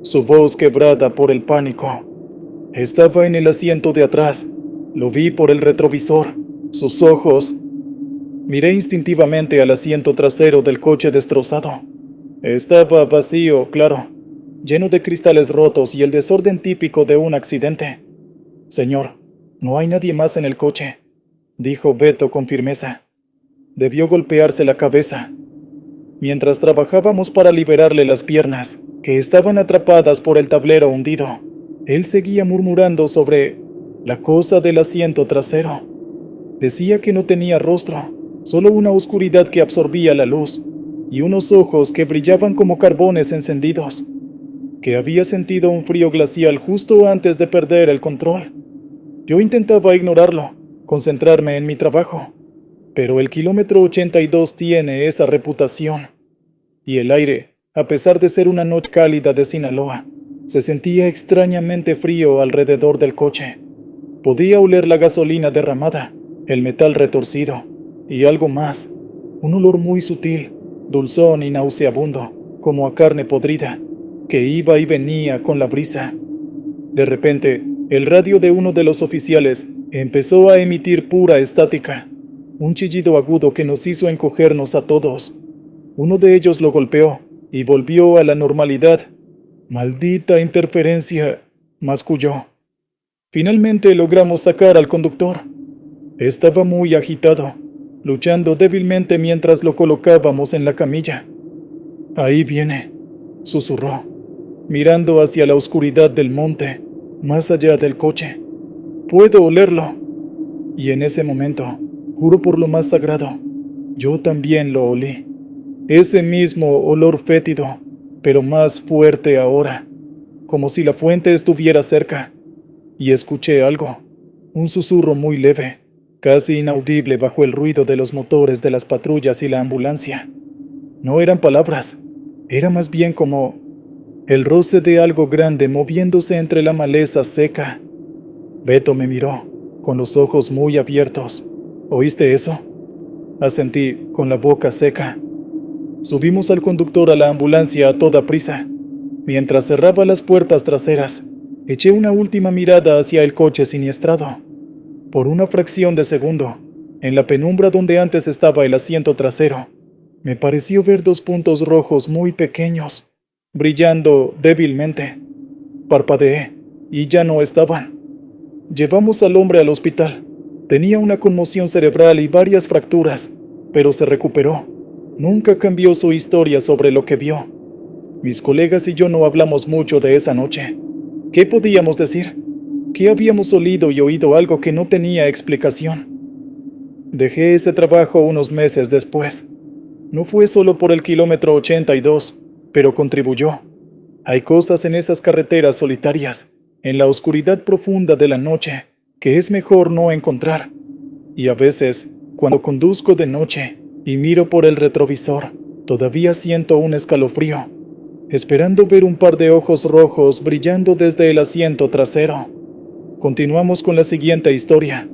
su voz quebrada por el pánico. Estaba en el asiento de atrás, lo vi por el retrovisor, sus ojos. Miré instintivamente al asiento trasero del coche destrozado. Estaba vacío, claro, lleno de cristales rotos y el desorden típico de un accidente. «Señor, no hay nadie más en el coche», dijo Beto con firmeza. «Debió golpearse la cabeza». Mientras trabajábamos para liberarle las piernas, que estaban atrapadas por el tablero hundido, él seguía murmurando sobre la cosa del asiento trasero. Decía que no tenía rostro, solo una oscuridad que absorbía la luz, y unos ojos que brillaban como carbones encendidos, que había sentido un frío glacial justo antes de perder el control. Yo intentaba ignorarlo, concentrarme en mi trabajo, pero el kilómetro 82 tiene esa reputación. Y el aire, a pesar de ser una noche cálida de Sinaloa, se sentía extrañamente frío alrededor del coche. Podía oler la gasolina derramada, el metal retorcido, y algo más, un olor muy sutil, dulzón y nauseabundo, como a carne podrida, que iba y venía con la brisa. De repente, el radio de uno de los oficiales empezó a emitir pura estática, un chillido agudo que nos hizo encogernos a todos. Uno de ellos lo golpeó y volvió a la normalidad. «Maldita interferencia», masculló. Finalmente logramos sacar al conductor. Estaba muy agitado, luchando débilmente mientras lo colocábamos en la camilla. «Ahí viene», susurró, mirando hacia la oscuridad del monte, más allá del coche. «Puedo olerlo». Y en ese momento, juro por lo más sagrado, yo también lo olí. Ese mismo olor fétido, pero más fuerte ahora, como si la fuente estuviera cerca. Y escuché algo, un susurro muy leve, casi inaudible bajo el ruido de los motores de las patrullas y la ambulancia. No eran palabras, era más bien como el roce de algo grande moviéndose entre la maleza seca. Beto me miró, con los ojos muy abiertos. «¿Oíste eso?», asentí, con la boca seca. Subimos al conductor a la ambulancia a toda prisa. Mientras cerraba las puertas traseras, eché una última mirada hacia el coche siniestrado. Por una fracción de segundo, en la penumbra donde antes estaba el asiento trasero, me pareció ver dos puntos rojos muy pequeños, brillando débilmente. Parpadeé, y ya no estaban. Llevamos al hombre al hospital. Tenía una conmoción cerebral y varias fracturas, pero se recuperó. Nunca cambió su historia sobre lo que vio. Mis colegas y yo no hablamos mucho de esa noche. ¿Qué podíamos decir? que habíamos olido y oído algo que no tenía explicación. Dejé ese trabajo unos meses después. No fue solo por el kilómetro 82, pero contribuyó. Hay cosas en esas carreteras solitarias, en la oscuridad profunda de la noche, que es mejor no encontrar. Y a veces, cuando conduzco de noche y miro por el retrovisor, todavía siento un escalofrío, esperando ver un par de ojos rojos brillando desde el asiento trasero. Continuamos con la siguiente historia.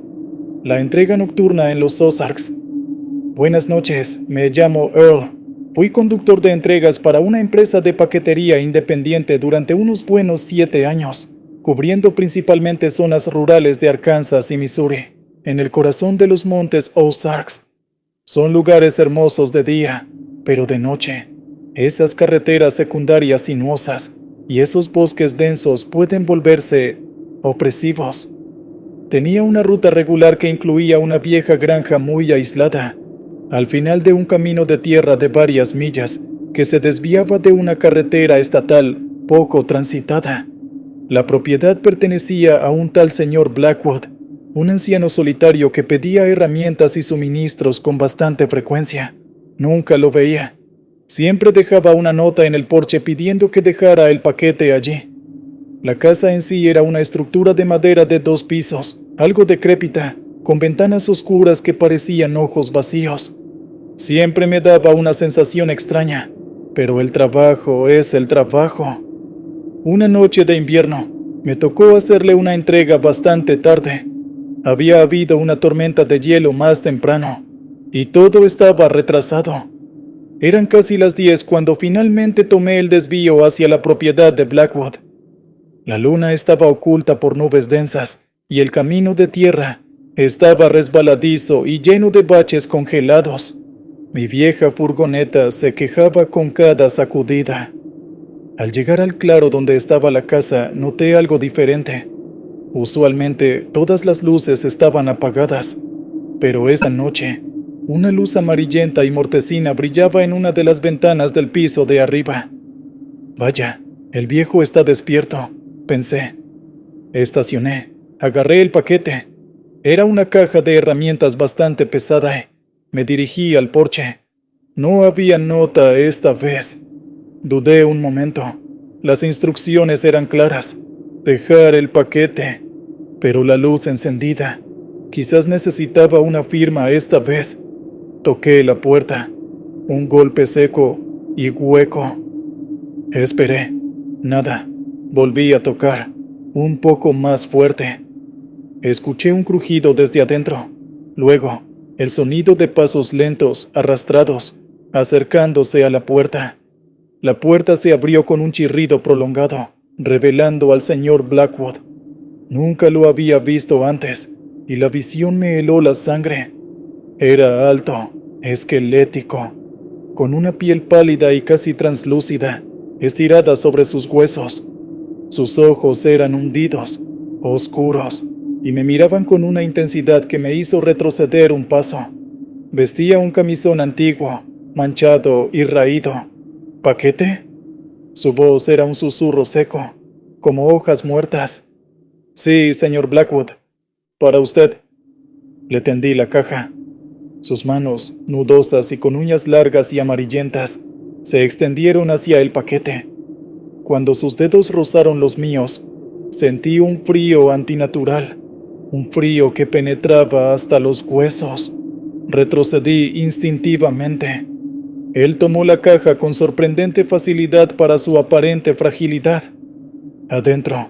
La entrega nocturna en los Ozarks. Buenas noches, me llamo Earl. Fui conductor de entregas para una empresa de paquetería independiente durante unos buenos 7 años, cubriendo principalmente zonas rurales de Arkansas y Missouri, en el corazón de los montes Ozarks. Son lugares hermosos de día, pero de noche, esas carreteras secundarias sinuosas y esos bosques densos pueden volverse opresivos. Tenía una ruta regular que incluía una vieja granja muy aislada, al final de un camino de tierra de varias millas, que se desviaba de una carretera estatal poco transitada. La propiedad pertenecía a un tal señor Blackwood, un anciano solitario que pedía herramientas y suministros con bastante frecuencia. Nunca lo veía. Siempre dejaba una nota en el porche pidiendo que dejara el paquete allí. La casa en sí era una estructura de madera de 2 pisos, algo decrépita, con ventanas oscuras que parecían ojos vacíos. Siempre me daba una sensación extraña, pero el trabajo es el trabajo. Una noche de invierno, me tocó hacerle una entrega bastante tarde. Había habido una tormenta de hielo más temprano, y todo estaba retrasado. Eran casi las 10 cuando finalmente tomé el desvío hacia la propiedad de Blackwood. La luna estaba oculta por nubes densas, y el camino de tierra estaba resbaladizo y lleno de baches congelados. Mi vieja furgoneta se quejaba con cada sacudida. Al llegar al claro donde estaba la casa, noté algo diferente. Usualmente, todas las luces estaban apagadas, pero esa noche, una luz amarillenta y mortecina brillaba en una de las ventanas del piso de arriba. Vaya, el viejo está despierto, pensé. Estacioné, agarré el paquete. Era una caja de herramientas bastante pesada. Me dirigí al porche. No había nota esta vez. Dudé un momento. Las instrucciones eran claras. Dejar el paquete. Pero la luz encendida. Quizás necesitaba una firma esta vez. Toqué la puerta. Un golpe seco y hueco. Esperé. Nada. Volví a tocar. Un poco más fuerte. Escuché un crujido desde adentro. Luego, el sonido de pasos lentos, arrastrados, acercándose a la puerta. La puerta se abrió con un chirrido prolongado, revelando al señor Blackwood. Nunca lo había visto antes, y la visión me heló la sangre. Era alto, esquelético, con una piel pálida y casi translúcida, estirada sobre sus huesos. Sus ojos eran hundidos, oscuros, y me miraban con una intensidad que me hizo retroceder un paso. Vestía un camisón antiguo, manchado y raído. ¿Paquete? Su voz era un susurro seco, como hojas muertas. Sí, señor Blackwood. Para usted. Le tendí la caja. Sus manos, nudosas y con uñas largas y amarillentas, se extendieron hacia el paquete. Cuando sus dedos rozaron los míos, sentí un frío antinatural. Un frío que penetraba hasta los huesos. Retrocedí instintivamente. Él tomó la caja con sorprendente facilidad para su aparente fragilidad. Adentro,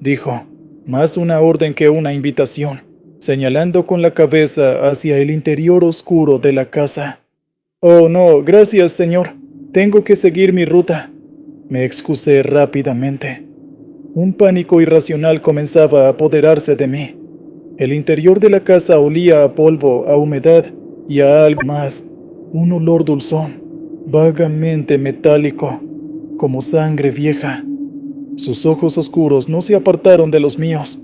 dijo, más una orden que una invitación, señalando con la cabeza hacia el interior oscuro de la casa. Oh, no, gracias, señor. Tengo que seguir mi ruta. Me excusé rápidamente. Un pánico irracional comenzaba a apoderarse de mí. El interior de la casa olía a polvo, a humedad y a algo más, un olor dulzón, vagamente metálico, como sangre vieja. Sus ojos oscuros no se apartaron de los míos.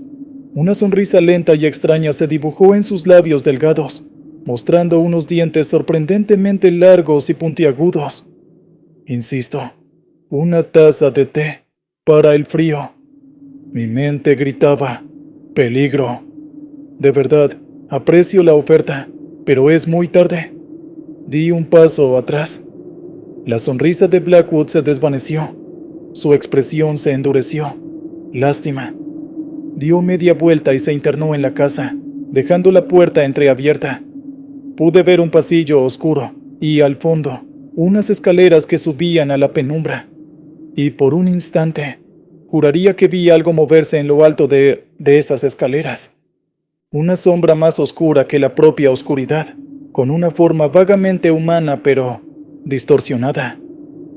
Una sonrisa lenta y extraña se dibujó en sus labios delgados, mostrando unos dientes sorprendentemente largos y puntiagudos. Insisto, una taza de té para el frío. Mi mente gritaba, Peligro. De verdad, aprecio la oferta, pero es muy tarde. Di un paso atrás. La sonrisa de Blackwood se desvaneció. Su expresión se endureció. Lástima. Dio media vuelta y se internó en la casa, dejando la puerta entreabierta. Pude ver un pasillo oscuro y, al fondo, unas escaleras que subían a la penumbra. Y por un instante, juraría que vi algo moverse en lo alto de esas escaleras. Una sombra más oscura que la propia oscuridad, con una forma vagamente humana pero distorsionada.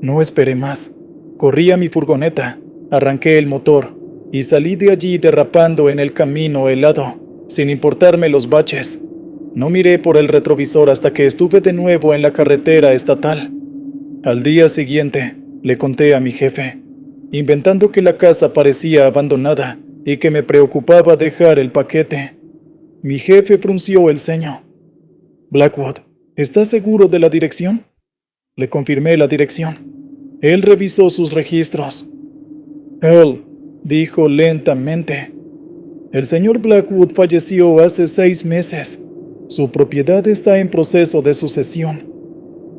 No esperé más. Corrí a mi furgoneta, arranqué el motor y salí de allí derrapando en el camino helado, sin importarme los baches. No miré por el retrovisor hasta que estuve de nuevo en la carretera estatal. Al día siguiente, le conté a mi jefe, inventando que la casa parecía abandonada y que me preocupaba dejar el paquete. Mi jefe frunció el ceño. Blackwood, ¿estás seguro de la dirección? Le confirmé la dirección. Él revisó sus registros. Earl, dijo lentamente. El señor Blackwood falleció hace 6 meses. Su propiedad está en proceso de sucesión.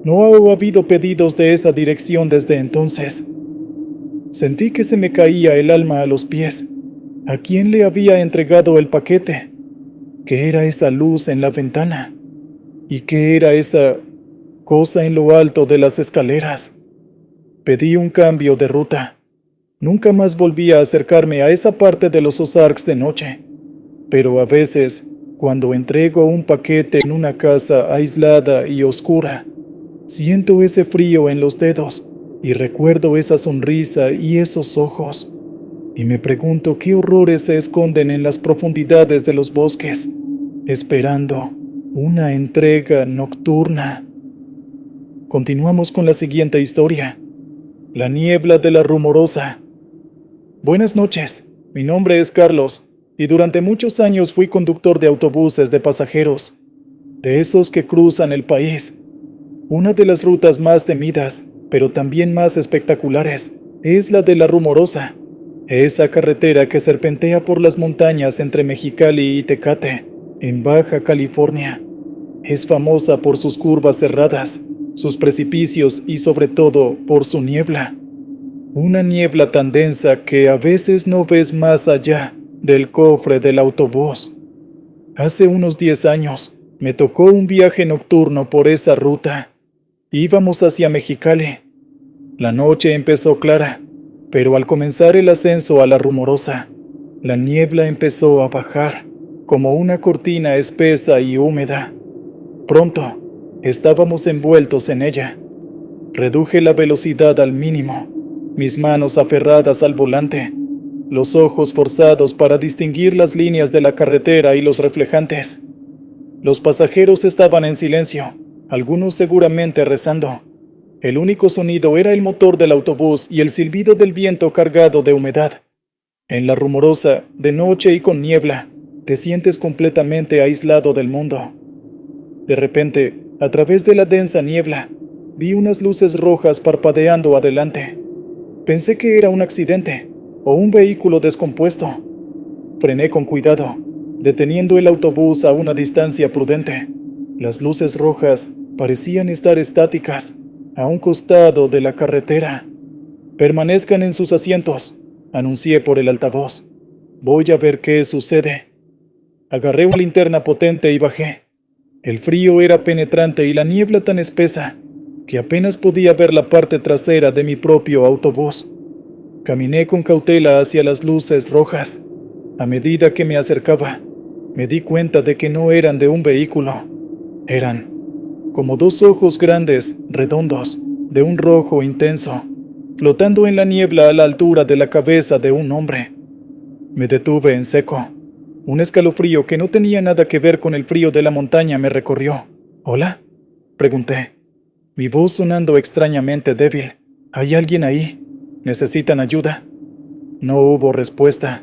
No ha habido pedidos de esa dirección desde entonces. Sentí que se me caía el alma a los pies. ¿A quién le había entregado el paquete? ¿Qué era esa luz en la ventana? ¿Y qué era esa cosa en lo alto de las escaleras? Pedí un cambio de ruta. Nunca más volví a acercarme a esa parte de los Ozarks de noche. Pero a veces, cuando entrego un paquete en una casa aislada y oscura, siento ese frío en los dedos y recuerdo esa sonrisa y esos ojos. Y me pregunto qué horrores se esconden en las profundidades de los bosques, esperando una entrega nocturna. Continuamos con la siguiente historia. La niebla de la rumorosa. Buenas noches, mi nombre es Carlos, y durante muchos años fui conductor de autobuses de pasajeros, de esos que cruzan el país. Una de las rutas más temidas, pero también más espectaculares, es la de la Rumorosa, esa carretera que serpentea por las montañas entre Mexicali y Tecate, en Baja California. Es famosa por sus curvas cerradas, sus precipicios y sobre todo por su niebla. Una niebla tan densa que a veces no ves más allá del cofre del autobús. Hace unos 10 años me tocó un viaje nocturno por esa ruta. Íbamos hacia Mexicali. La noche empezó clara, pero al comenzar el ascenso a la Rumorosa, la niebla empezó a bajar, como una cortina espesa y húmeda. Pronto, estábamos envueltos en ella. Reduje la velocidad al mínimo, mis manos aferradas al volante, los ojos forzados para distinguir las líneas de la carretera y los reflejantes. Los pasajeros estaban en silencio, algunos seguramente rezando. El único sonido era el motor del autobús y el silbido del viento cargado de humedad. En la Rumorosa, de noche y con niebla, te sientes completamente aislado del mundo. De repente, a través de la densa niebla, vi unas luces rojas parpadeando adelante. Pensé que era un accidente o un vehículo descompuesto. Frené con cuidado, deteniendo el autobús a una distancia prudente. Las luces rojas parecían estar estáticas, a un costado de la carretera. Permanezcan en sus asientos, anuncié por el altavoz. Voy a ver qué sucede. Agarré una linterna potente y bajé. El frío era penetrante y la niebla tan espesa que apenas podía ver la parte trasera de mi propio autobús. Caminé con cautela hacia las luces rojas. A medida que me acercaba, me di cuenta de que no eran de un vehículo. Eran como 2 ojos grandes, redondos, de un rojo intenso, flotando en la niebla a la altura de la cabeza de un hombre. Me detuve en seco. Un escalofrío que no tenía nada que ver con el frío de la montaña me recorrió. ¿Hola?, pregunté, mi voz sonando extrañamente débil. ¿Hay alguien ahí? ¿Necesitan ayuda? No hubo respuesta.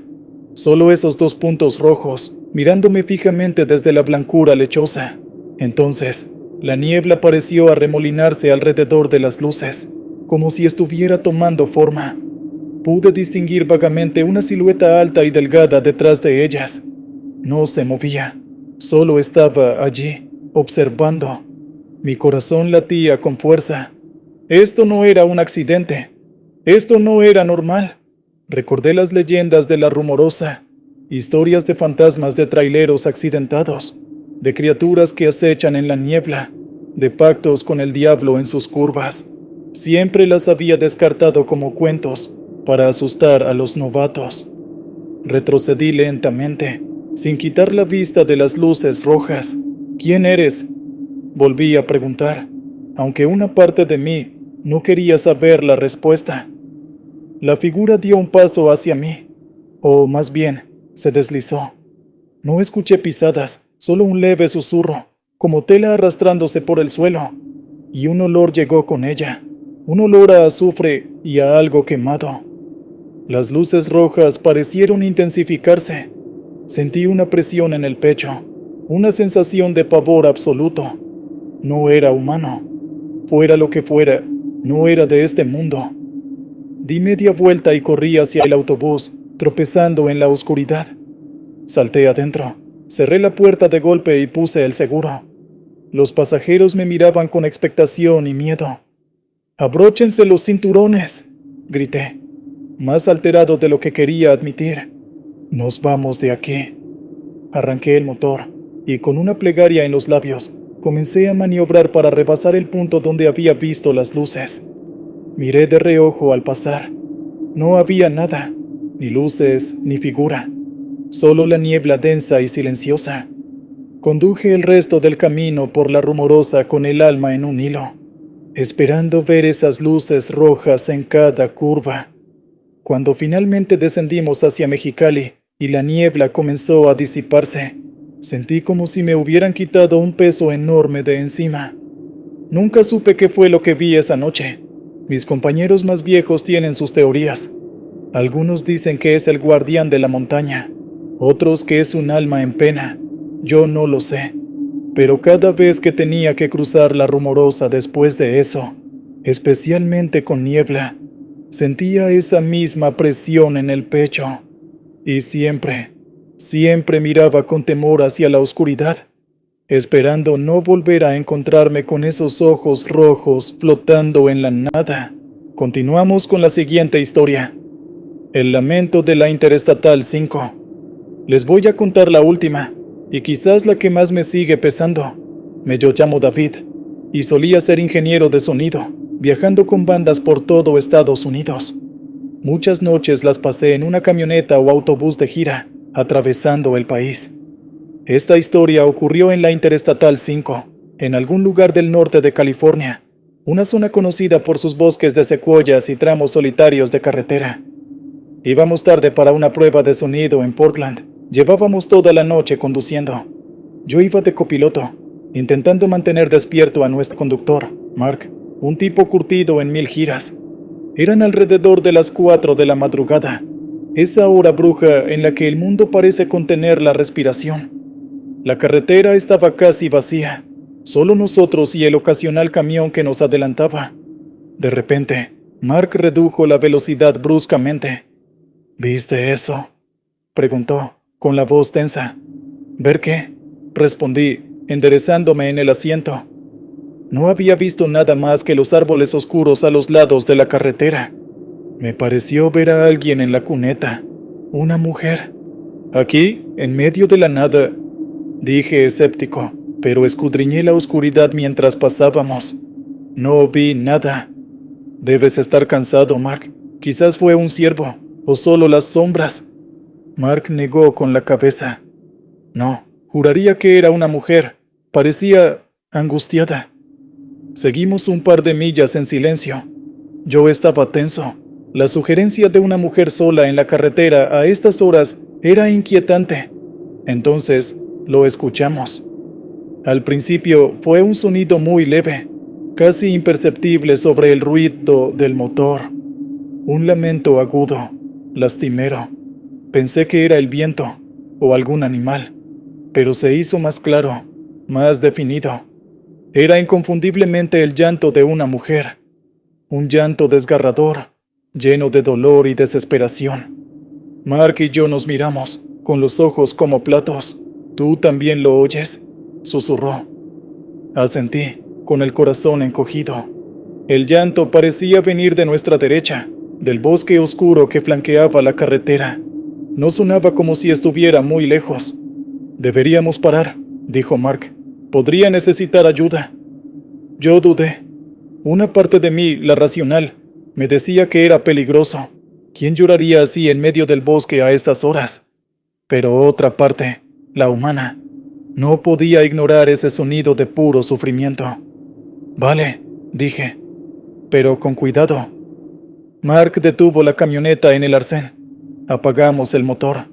Solo esos 2 puntos rojos, mirándome fijamente desde la blancura lechosa. Entonces, la niebla pareció arremolinarse alrededor de las luces, como si estuviera tomando forma. Pude distinguir vagamente una silueta alta y delgada detrás de ellas. No se movía, solo estaba allí, observando. Mi corazón latía con fuerza. Esto no era un accidente. Esto no era normal. Recordé las leyendas de la Rumorosa, historias de fantasmas de traileros accidentados, de criaturas que acechan en la niebla, de pactos con el diablo en sus curvas. Siempre las había descartado como cuentos para asustar a los novatos. Retrocedí lentamente, sin quitar la vista de las luces rojas. ¿Quién eres?, volví a preguntar, aunque una parte de mí no quería saber la respuesta. La figura dio un paso hacia mí, o más bien, se deslizó. No escuché pisadas, solo un leve susurro, como tela arrastrándose por el suelo, y un olor llegó con ella, un olor a azufre y a algo quemado. Las luces rojas parecieron intensificarse. Sentí una presión en el pecho, una sensación de pavor absoluto. No era humano. Fuera lo que fuera, no era de este mundo. Di media vuelta y corrí hacia el autobús, tropezando en la oscuridad. Salté adentro, cerré la puerta de golpe y puse el seguro. Los pasajeros me miraban con expectación y miedo. «¡Abróchense los cinturones!», grité, más alterado de lo que quería admitir. «Nos vamos de aquí». Arranqué el motor y, con una plegaria en los labios, comencé a maniobrar para rebasar el punto donde había visto las luces. Miré de reojo al pasar. No había nada, ni luces, ni figura, solo la niebla densa y silenciosa. Conduje el resto del camino por la Rumorosa con el alma en un hilo, esperando ver esas luces rojas en cada curva. Cuando finalmente descendimos hacia Mexicali y la niebla comenzó a disiparse, sentí como si me hubieran quitado un peso enorme de encima. Nunca supe qué fue lo que vi esa noche. Mis compañeros más viejos tienen sus teorías. Algunos dicen que es el guardián de la montaña, otros que es un alma en pena. Yo no lo sé. Pero cada vez que tenía que cruzar la Rumorosa después de eso, especialmente con niebla, sentía esa misma presión en el pecho. Y siempre miraba con temor hacia la oscuridad, esperando no volver a encontrarme con esos ojos rojos flotando en la nada. Continuamos con la siguiente historia. El lamento de la Interestatal 5. Les voy a contar la última, y quizás la que más me sigue pesando. Me llamo David, y solía ser ingeniero de sonido, viajando con bandas por todo Estados Unidos. Muchas noches las pasé en una camioneta o autobús de gira, atravesando el país. Esta historia ocurrió en la Interestatal 5, en algún lugar del norte de California, una zona conocida por sus bosques de secuoyas y tramos solitarios de carretera. Íbamos tarde para una prueba de sonido en Portland. Llevábamos toda la noche conduciendo. Yo iba de copiloto, intentando mantener despierto a nuestro conductor, Mark, un tipo curtido en 1000 giras. Eran alrededor de las 4 de la madrugada, esa hora bruja en la que el mundo parece contener la respiración. La carretera estaba casi vacía, solo nosotros y el ocasional camión que nos adelantaba. De repente, Mark redujo la velocidad bruscamente. «¿Viste eso?», preguntó, con la voz tensa. «¿Ver qué?», respondí, enderezándome en el asiento. No había visto nada más que los árboles oscuros a los lados de la carretera. Me pareció ver a alguien en la cuneta, una mujer. «Aquí, en medio de la nada», dije escéptico, pero escudriñé la oscuridad mientras pasábamos. No vi nada. «Debes estar cansado, Mark. Quizás fue un ciervo, o solo las sombras». Mark negó con la cabeza. «No, juraría que era una mujer. Parecía angustiada». Seguimos un par de millas en silencio. Yo estaba tenso. La sugerencia de una mujer sola en la carretera a estas horas era inquietante. Entonces, lo escuchamos. Al principio fue un sonido muy leve, casi imperceptible sobre el ruido del motor. Un lamento agudo, lastimero. Pensé que era el viento o algún animal, pero se hizo más claro, más definido. Era inconfundiblemente el llanto de una mujer, un llanto desgarrador, lleno de dolor y desesperación. Mark y yo nos miramos, con los ojos como platos. ¿Tú también lo oyes?, susurró. Asentí, con el corazón encogido. El llanto parecía venir de nuestra derecha, del bosque oscuro que flanqueaba la carretera. No sonaba como si estuviera muy lejos. «Deberíamos parar», dijo Mark. «Podría necesitar ayuda». Yo dudé. Una parte de mí, la racional, me decía que era peligroso. ¿Quién lloraría así en medio del bosque a estas horas? Pero otra parte, la humana, no podía ignorar ese sonido de puro sufrimiento. «Vale», dije, «pero con cuidado». Mark detuvo la camioneta en el arcén. Apagamos el motor.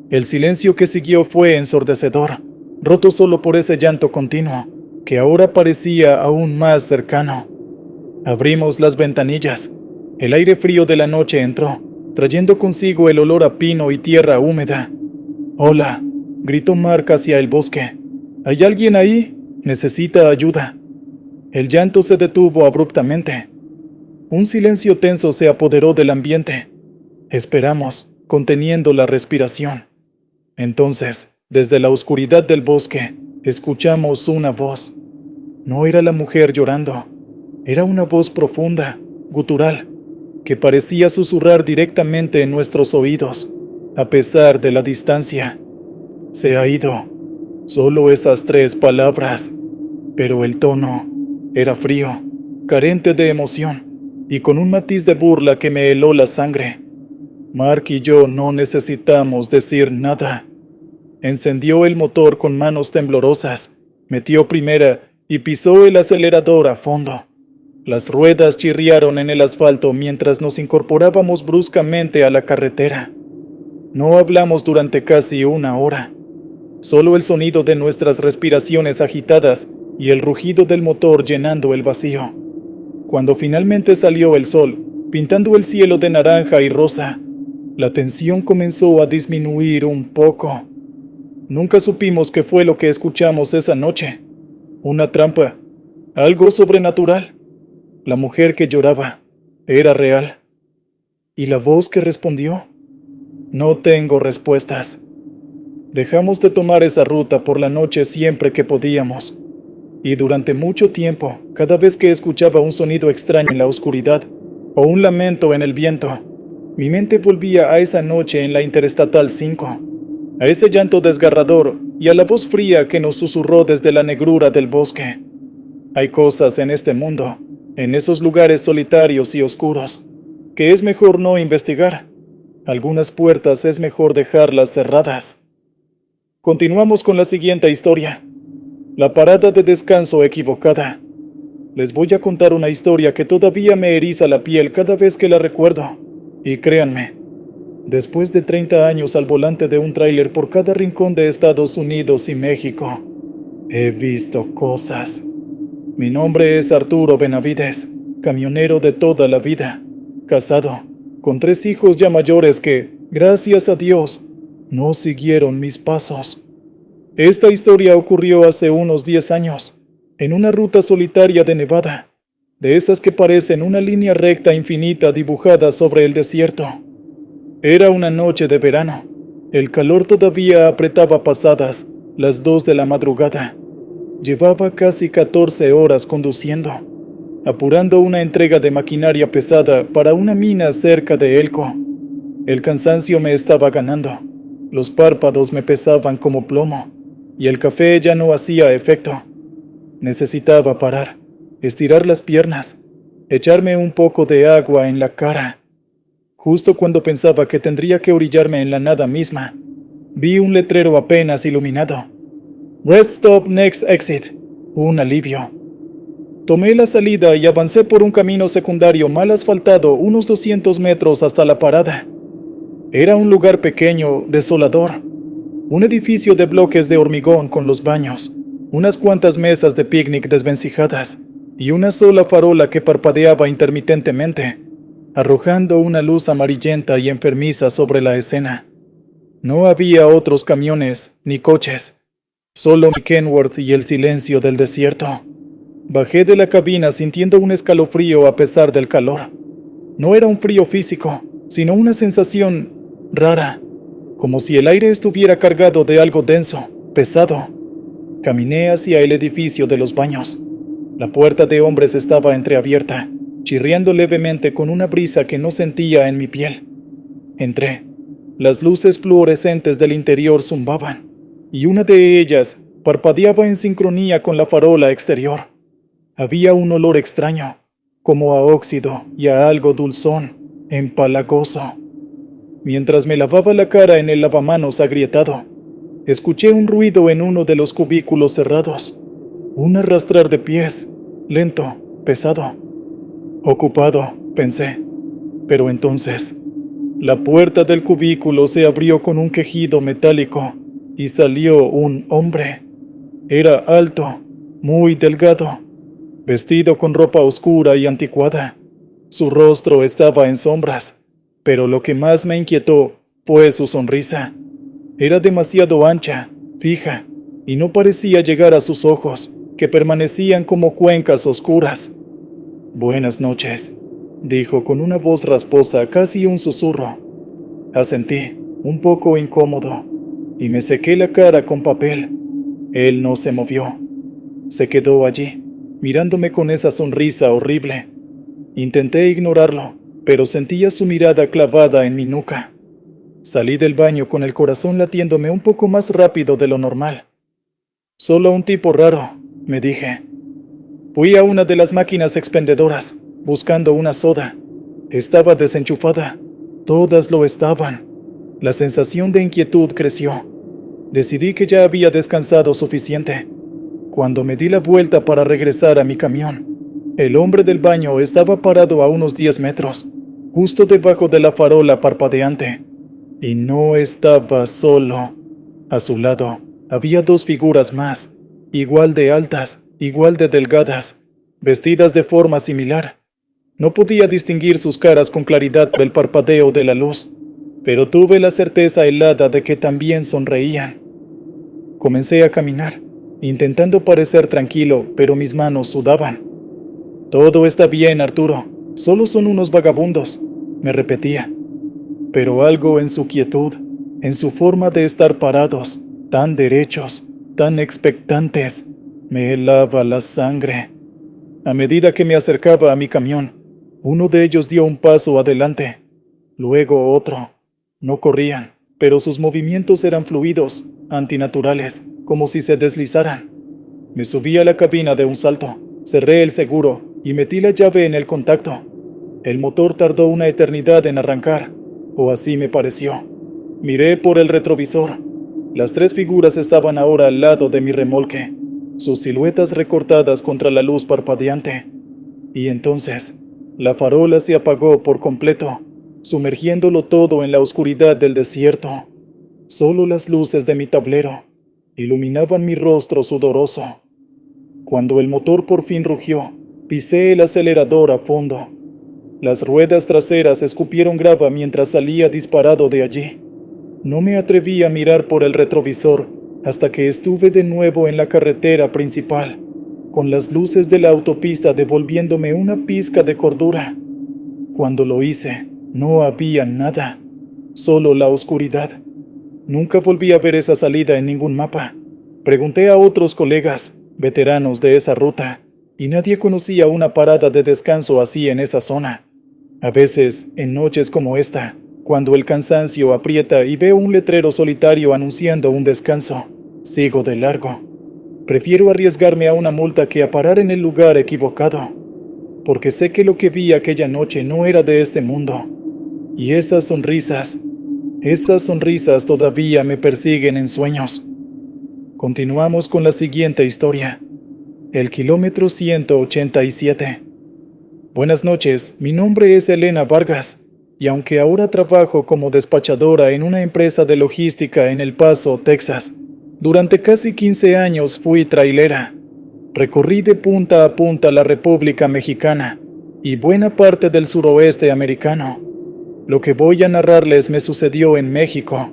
El silencio que siguió fue ensordecedor, roto solo por ese llanto continuo, que ahora parecía aún más cercano. Abrimos las ventanillas. El aire frío de la noche entró, trayendo consigo el olor a pino y tierra húmeda. «Hola», gritó Mark hacia el bosque. «¿Hay alguien ahí? Necesita ayuda». El llanto se detuvo abruptamente. Un silencio tenso se apoderó del ambiente. Esperamos, conteniendo la respiración. Entonces, desde la oscuridad del bosque, escuchamos una voz. No era la mujer llorando. Era una voz profunda, gutural, que parecía susurrar directamente en nuestros oídos, a pesar de la distancia. «Se ha ido». Solo esas 3 palabras. Pero el tono era frío, carente de emoción, y con un matiz de burla que me heló la sangre. Mark y yo no necesitamos decir nada. Encendió el motor con manos temblorosas, metió primera y pisó el acelerador a fondo. Las ruedas chirriaron en el asfalto mientras nos incorporábamos bruscamente a la carretera. No hablamos durante casi 1 hora. Solo el sonido de nuestras respiraciones agitadas y el rugido del motor llenando el vacío. Cuando finalmente salió el sol, pintando el cielo de naranja y rosa, la tensión comenzó a disminuir un poco. Nunca supimos qué fue lo que escuchamos esa noche. Una trampa, algo sobrenatural. La mujer que lloraba era real. ¿Y la voz que respondió? No tengo respuestas. Dejamos de tomar esa ruta por la noche siempre que podíamos. Y durante mucho tiempo, cada vez que escuchaba un sonido extraño en la oscuridad o un lamento en el viento, mi mente volvía a esa noche en la Interestatal 5, a ese llanto desgarrador y a la voz fría que nos susurró desde la negrura del bosque. Hay cosas en este mundo, en esos lugares solitarios y oscuros, que es mejor no investigar. Algunas puertas es mejor dejarlas cerradas. Continuamos con la siguiente historia. La parada de descanso equivocada. Les voy a contar una historia que todavía me eriza la piel cada vez que la recuerdo. Y créanme, después de 30 años al volante de un tráiler por cada rincón de Estados Unidos y México, he visto cosas. Mi nombre es Arturo Benavides, camionero de toda la vida, casado, con 3 hijos ya mayores que, gracias a Dios, no siguieron mis pasos. Esta historia ocurrió hace unos 10 años, en una ruta solitaria de Nevada, de esas que parecen una línea recta infinita dibujada sobre el desierto. Era una noche de verano. El calor todavía apretaba pasadas las 2 de la madrugada. Llevaba casi 14 horas conduciendo, apurando una entrega de maquinaria pesada para una mina cerca de Elko. El cansancio me estaba ganando. Los párpados me pesaban como plomo, y el café ya no hacía efecto. Necesitaba parar, estirar las piernas, echarme un poco de agua en la cara. Justo cuando pensaba que tendría que orillarme en la nada misma, vi un letrero apenas iluminado. Rest Stop Next Exit. Un alivio. Tomé la salida y avancé por un camino secundario mal asfaltado unos 200 metros hasta la parada. Era un lugar pequeño, desolador. Un edificio de bloques de hormigón con los baños, unas cuantas mesas de picnic desvencijadas y una sola farola que parpadeaba intermitentemente, arrojando una luz amarillenta y enfermiza sobre la escena. No había otros camiones ni coches, solo mi Kenworth y el silencio del desierto. Bajé de la cabina sintiendo un escalofrío a pesar del calor. No era un frío físico, sino una sensación rara, como si el aire estuviera cargado de algo denso, pesado. Caminé hacia el edificio de los baños. La puerta de hombres estaba entreabierta, chirriando levemente con una brisa que no sentía en mi piel. Entré. Las luces fluorescentes del interior zumbaban, y una de ellas parpadeaba en sincronía con la farola exterior. Había un olor extraño, como a óxido y a algo dulzón, empalagoso. Mientras me lavaba la cara en el lavamanos agrietado, escuché un ruido en uno de los cubículos cerrados. Un arrastrar de pies, lento, pesado. Ocupado, pensé. Pero entonces, la puerta del cubículo se abrió con un quejido metálico y salió un hombre. Era alto, muy delgado, vestido con ropa oscura y anticuada. Su rostro estaba en sombras, pero lo que más me inquietó fue su sonrisa. Era demasiado ancha, fija, y no parecía llegar a sus ojos, que permanecían como cuencas oscuras. «Buenas noches», dijo con una voz rasposa, casi un susurro. Asentí, un poco incómodo, y me sequé la cara con papel. Él no se movió. Se quedó allí, mirándome con esa sonrisa horrible. Intenté ignorarlo, pero sentía su mirada clavada en mi nuca. Salí del baño con el corazón latiéndome un poco más rápido de lo normal. «Solo un tipo raro», me dije. Fui a una de las máquinas expendedoras, buscando una soda. Estaba desenchufada. Todas lo estaban. La sensación de inquietud creció. Decidí que ya había descansado suficiente. Cuando me di la vuelta para regresar a mi camión, el hombre del baño estaba parado a unos 10 metros, justo debajo de la farola parpadeante. Y no estaba solo. A su lado había dos figuras más, igual de altas, igual de delgadas, vestidas de forma similar. No podía distinguir sus caras con claridad por el parpadeo de la luz, pero tuve la certeza helada de que también sonreían. Comencé a caminar, intentando parecer tranquilo, pero mis manos sudaban. «Todo está bien, Arturo, solo son unos vagabundos», me repetía. Pero algo en su quietud, en su forma de estar parados, tan derechos, tan expectantes, me helaba la sangre. A medida que me acercaba a mi camión, uno de ellos dio un paso adelante, luego otro. No corrían, pero sus movimientos eran fluidos, antinaturales, como si se deslizaran. Me subí a la cabina de un salto, cerré el seguro y metí la llave en el contacto. El motor tardó una eternidad en arrancar, o así me pareció. Miré por el retrovisor. Las tres figuras estaban ahora al lado de mi remolque, sus siluetas recortadas contra la luz parpadeante. Y entonces, la farola se apagó por completo, sumergiéndolo todo en la oscuridad del desierto. Solo las luces de mi tablero iluminaban mi rostro sudoroso. Cuando el motor por fin rugió, pisé el acelerador a fondo. Las ruedas traseras escupieron grava mientras salía disparado de allí. No me atreví a mirar por el retrovisor hasta que estuve de nuevo en la carretera principal, con las luces de la autopista devolviéndome una pizca de cordura. Cuando lo hice, no había nada, solo la oscuridad. Nunca volví a ver esa salida en ningún mapa. Pregunté a otros colegas, veteranos de esa ruta, y nadie conocía una parada de descanso así en esa zona. A veces, en noches como esta, cuando el cansancio aprieta y veo un letrero solitario anunciando un descanso, sigo de largo. Prefiero arriesgarme a una multa que a parar en el lugar equivocado, porque sé que lo que vi aquella noche no era de este mundo. Y esas sonrisas todavía me persiguen en sueños. Continuamos con la siguiente historia. El kilómetro 187. Buenas noches, mi nombre es Elena Vargas, y aunque ahora trabajo como despachadora en una empresa de logística en El Paso, Texas, durante casi 15 años fui trailera. Recorrí de punta a punta la República Mexicana y buena parte del suroeste americano. Lo que voy a narrarles me sucedió en México,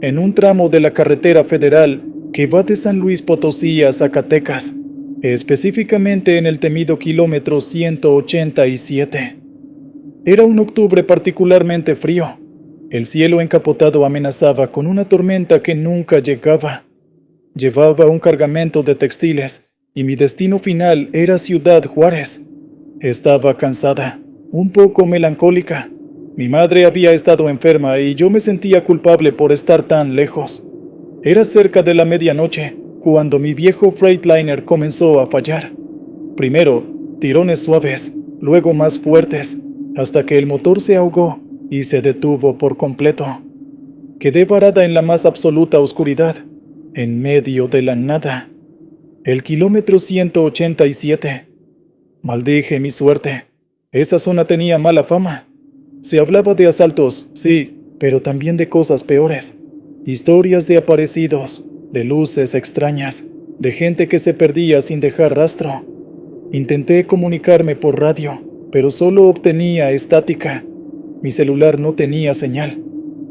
en un tramo de la carretera federal que va de San Luis Potosí a Zacatecas, específicamente en el temido kilómetro 187. Era un octubre particularmente frío. El cielo encapotado amenazaba con una tormenta que nunca llegaba. Llevaba un cargamento de textiles y mi destino final era Ciudad Juárez. Estaba cansada, un poco melancólica. Mi madre había estado enferma y yo me sentía culpable por estar tan lejos. Era cerca de la medianoche cuando mi viejo Freightliner comenzó a fallar. Primero, tirones suaves, luego más fuertes, hasta que el motor se ahogó y se detuvo por completo. Quedé varada en la más absoluta oscuridad, en medio de la nada. El kilómetro 187. Maldije mi suerte. Esa zona tenía mala fama. Se hablaba de asaltos, sí, pero también de cosas peores. Historias de aparecidos, de luces extrañas, de gente que se perdía sin dejar rastro. Intenté comunicarme por radio, pero solo obtenía estática. Mi celular no tenía señal.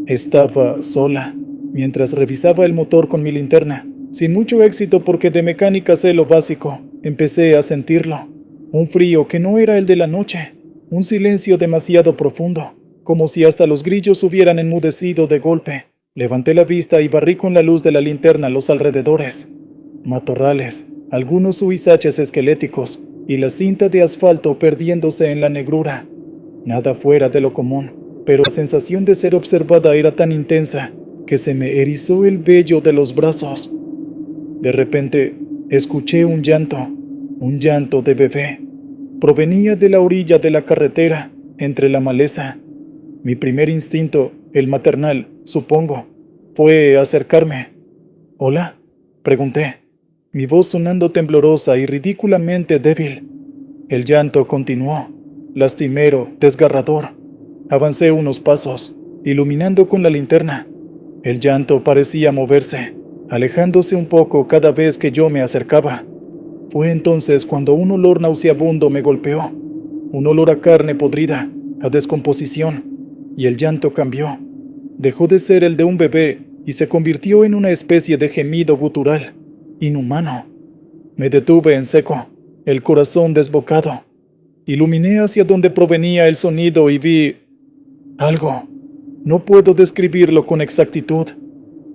Estaba sola, mientras revisaba el motor con mi linterna. Sin mucho éxito porque de mecánica sé lo básico, empecé a sentirlo. Un frío que no era el de la noche. Un silencio demasiado profundo, como si hasta los grillos hubieran enmudecido de golpe. Levanté la vista y barrí con la luz de la linterna los alrededores. Matorrales, algunos huizaches esqueléticos y la cinta de asfalto perdiéndose en la negrura. Nada fuera de lo común, pero la sensación de ser observada era tan intensa que se me erizó el vello de los brazos. De repente, escuché un llanto de bebé. Provenía de la orilla de la carretera, entre la maleza. Mi primer instinto, el maternal, supongo, fue acercarme. «¿Hola?», pregunté, mi voz sonando temblorosa y ridículamente débil. El llanto continuó, lastimero, desgarrador. Avancé unos pasos, iluminando con la linterna. El llanto parecía moverse, alejándose un poco cada vez que yo me acercaba. Fue entonces cuando un olor nauseabundo me golpeó, un olor a carne podrida, a descomposición, y el llanto cambió. Dejó de ser el de un bebé y se convirtió en una especie de gemido gutural, inhumano. Me detuve en seco, el corazón desbocado. Iluminé hacia donde provenía el sonido y vi algo. No puedo describirlo con exactitud.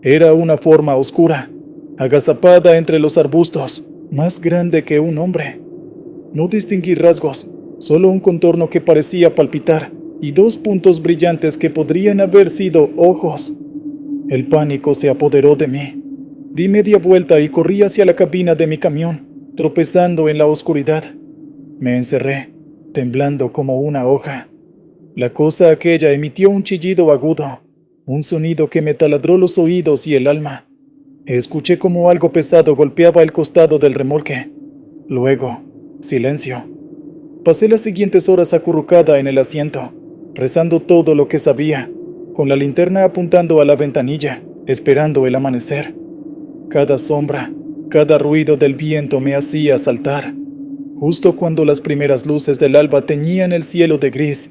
Era una forma oscura, agazapada entre los arbustos, más grande que un hombre. No distinguí rasgos, solo un contorno que parecía palpitar y dos puntos brillantes que podrían haber sido ojos. El pánico se apoderó de mí. Di media vuelta y corrí hacia la cabina de mi camión, tropezando en la oscuridad. Me encerré, temblando como una hoja. La cosa aquella emitió un chillido agudo, un sonido que me taladró los oídos y el alma. Escuché como algo pesado golpeaba el costado del remolque. Luego, silencio. Pasé las siguientes horas acurrucada en el asiento, rezando todo lo que sabía, con la linterna apuntando a la ventanilla, esperando el amanecer. Cada sombra, cada ruido del viento me hacía saltar. Justo cuando las primeras luces del alba teñían el cielo de gris,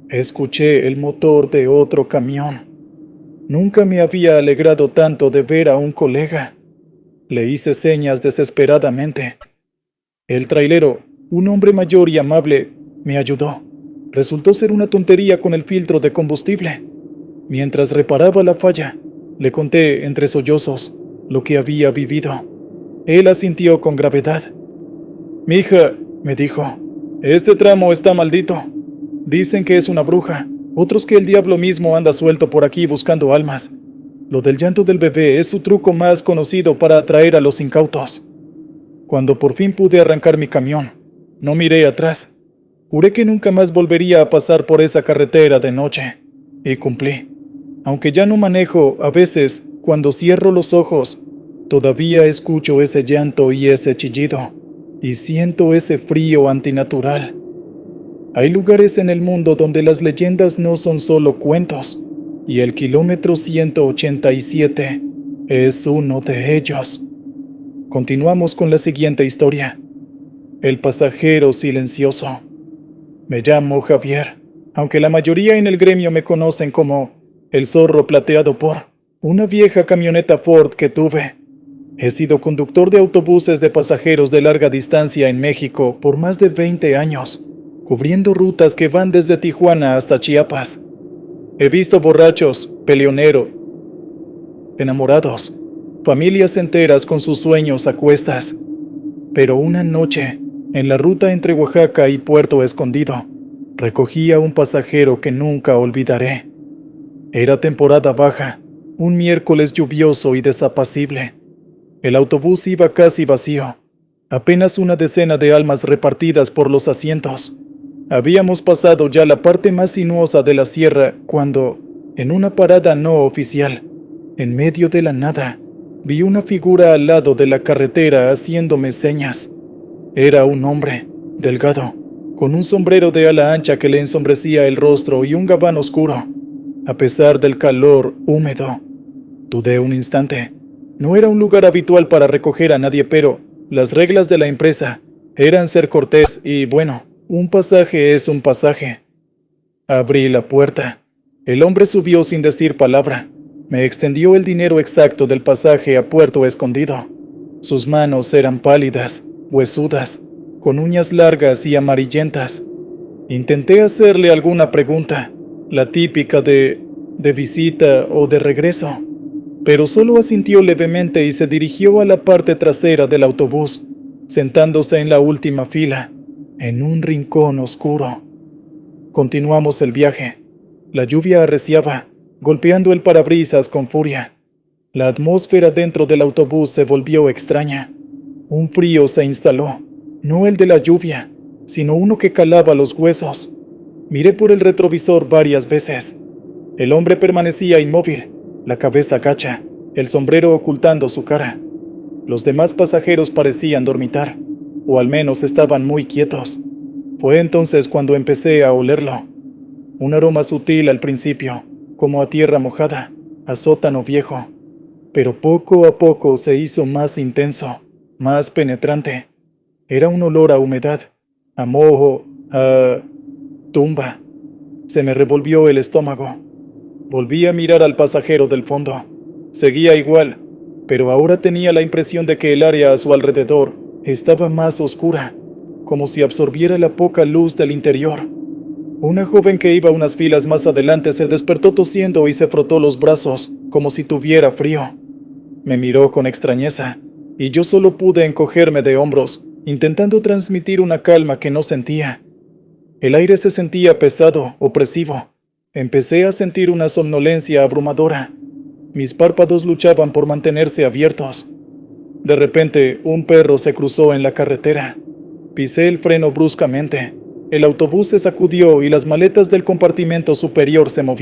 escuché el motor de otro camión. Nunca me había alegrado tanto de ver a un colega. Le hice señas desesperadamente. El trailero, un hombre mayor y amable, me ayudó. Resultó ser una tontería con el filtro de combustible. Mientras reparaba la falla, le conté entre sollozos lo que había vivido. Él asintió con gravedad. «Mija», me dijo, «este tramo está maldito. Dicen que es una bruja, otros que el diablo mismo anda suelto por aquí buscando almas. Lo del llanto del bebé es su truco más conocido para atraer a los incautos». Cuando por fin pude arrancar mi camión, no miré atrás. Juré que nunca más volvería a pasar por esa carretera de noche. Y cumplí. Aunque ya no manejo, a veces, cuando cierro los ojos, todavía escucho ese llanto y ese chillido, y siento ese frío antinatural. Hay lugares en el mundo donde las leyendas no son solo cuentos, y el kilómetro 187 es uno de ellos. Continuamos con la siguiente historia. El pasajero silencioso. Me llamo Javier, aunque la mayoría en el gremio me conocen como el zorro plateado por una vieja camioneta Ford que tuve. He sido conductor de autobuses de pasajeros de larga distancia en México por más de 20 años. cubriendo rutas que van desde Tijuana hasta Chiapas. He visto borrachos, peleoneros, enamorados, familias enteras con sus sueños a cuestas. Pero una noche, en la ruta entre Oaxaca y Puerto Escondido, recogí a un pasajero que nunca olvidaré. Era temporada baja, un miércoles lluvioso y desapacible. El autobús iba casi vacío, apenas una decena de almas repartidas por los asientos. Habíamos pasado ya la parte más sinuosa de la sierra cuando, en una parada no oficial, en medio de la nada, vi una figura al lado de la carretera haciéndome señas. Era un hombre, delgado, con un sombrero de ala ancha que le ensombrecía el rostro y un gabán oscuro. A pesar del calor húmedo, dudé un instante. No era un lugar habitual para recoger a nadie, pero las reglas de la empresa eran ser cortés y, bueno, un pasaje es un pasaje. Abrí la puerta. El hombre subió sin decir palabra. Me extendió el dinero exacto del pasaje a Puerto Escondido. Sus manos eran pálidas, huesudas, con uñas largas y amarillentas. Intenté hacerle alguna pregunta, la típica de visita o de regreso, pero solo asintió levemente y se dirigió a la parte trasera del autobús, sentándose en la última fila, en un rincón oscuro. Continuamos el viaje. La lluvia arreciaba, golpeando el parabrisas con furia. La atmósfera dentro del autobús se volvió extraña. Un frío se instaló, no el de la lluvia, sino uno que calaba los huesos. Miré por el retrovisor varias veces. El hombre permanecía inmóvil, la cabeza gacha, el sombrero ocultando su cara. Los demás pasajeros parecían dormitar, o al menos estaban muy quietos. Fue entonces cuando empecé a olerlo. Un aroma sutil al principio, como a tierra mojada, a sótano viejo, pero poco a poco se hizo más intenso, más penetrante. Era un olor a humedad, a moho, a tumba. Se me revolvió el estómago. Volví a mirar al pasajero del fondo. Seguía igual, pero ahora tenía la impresión de que el área a su alrededor estaba más oscura, como si absorbiera la poca luz del interior. Una joven que iba unas filas más adelante se despertó tosiendo y se frotó los brazos, como si tuviera frío. Me miró con extrañeza, y yo solo pude encogerme de hombros, intentando transmitir una calma que no sentía. El aire se sentía pesado, opresivo. Empecé a sentir una somnolencia abrumadora. Mis párpados luchaban por mantenerse abiertos. De repente, un perro se cruzó en la carretera. Pisé el freno bruscamente. El autobús se sacudió y las maletas del compartimento superior se movieron.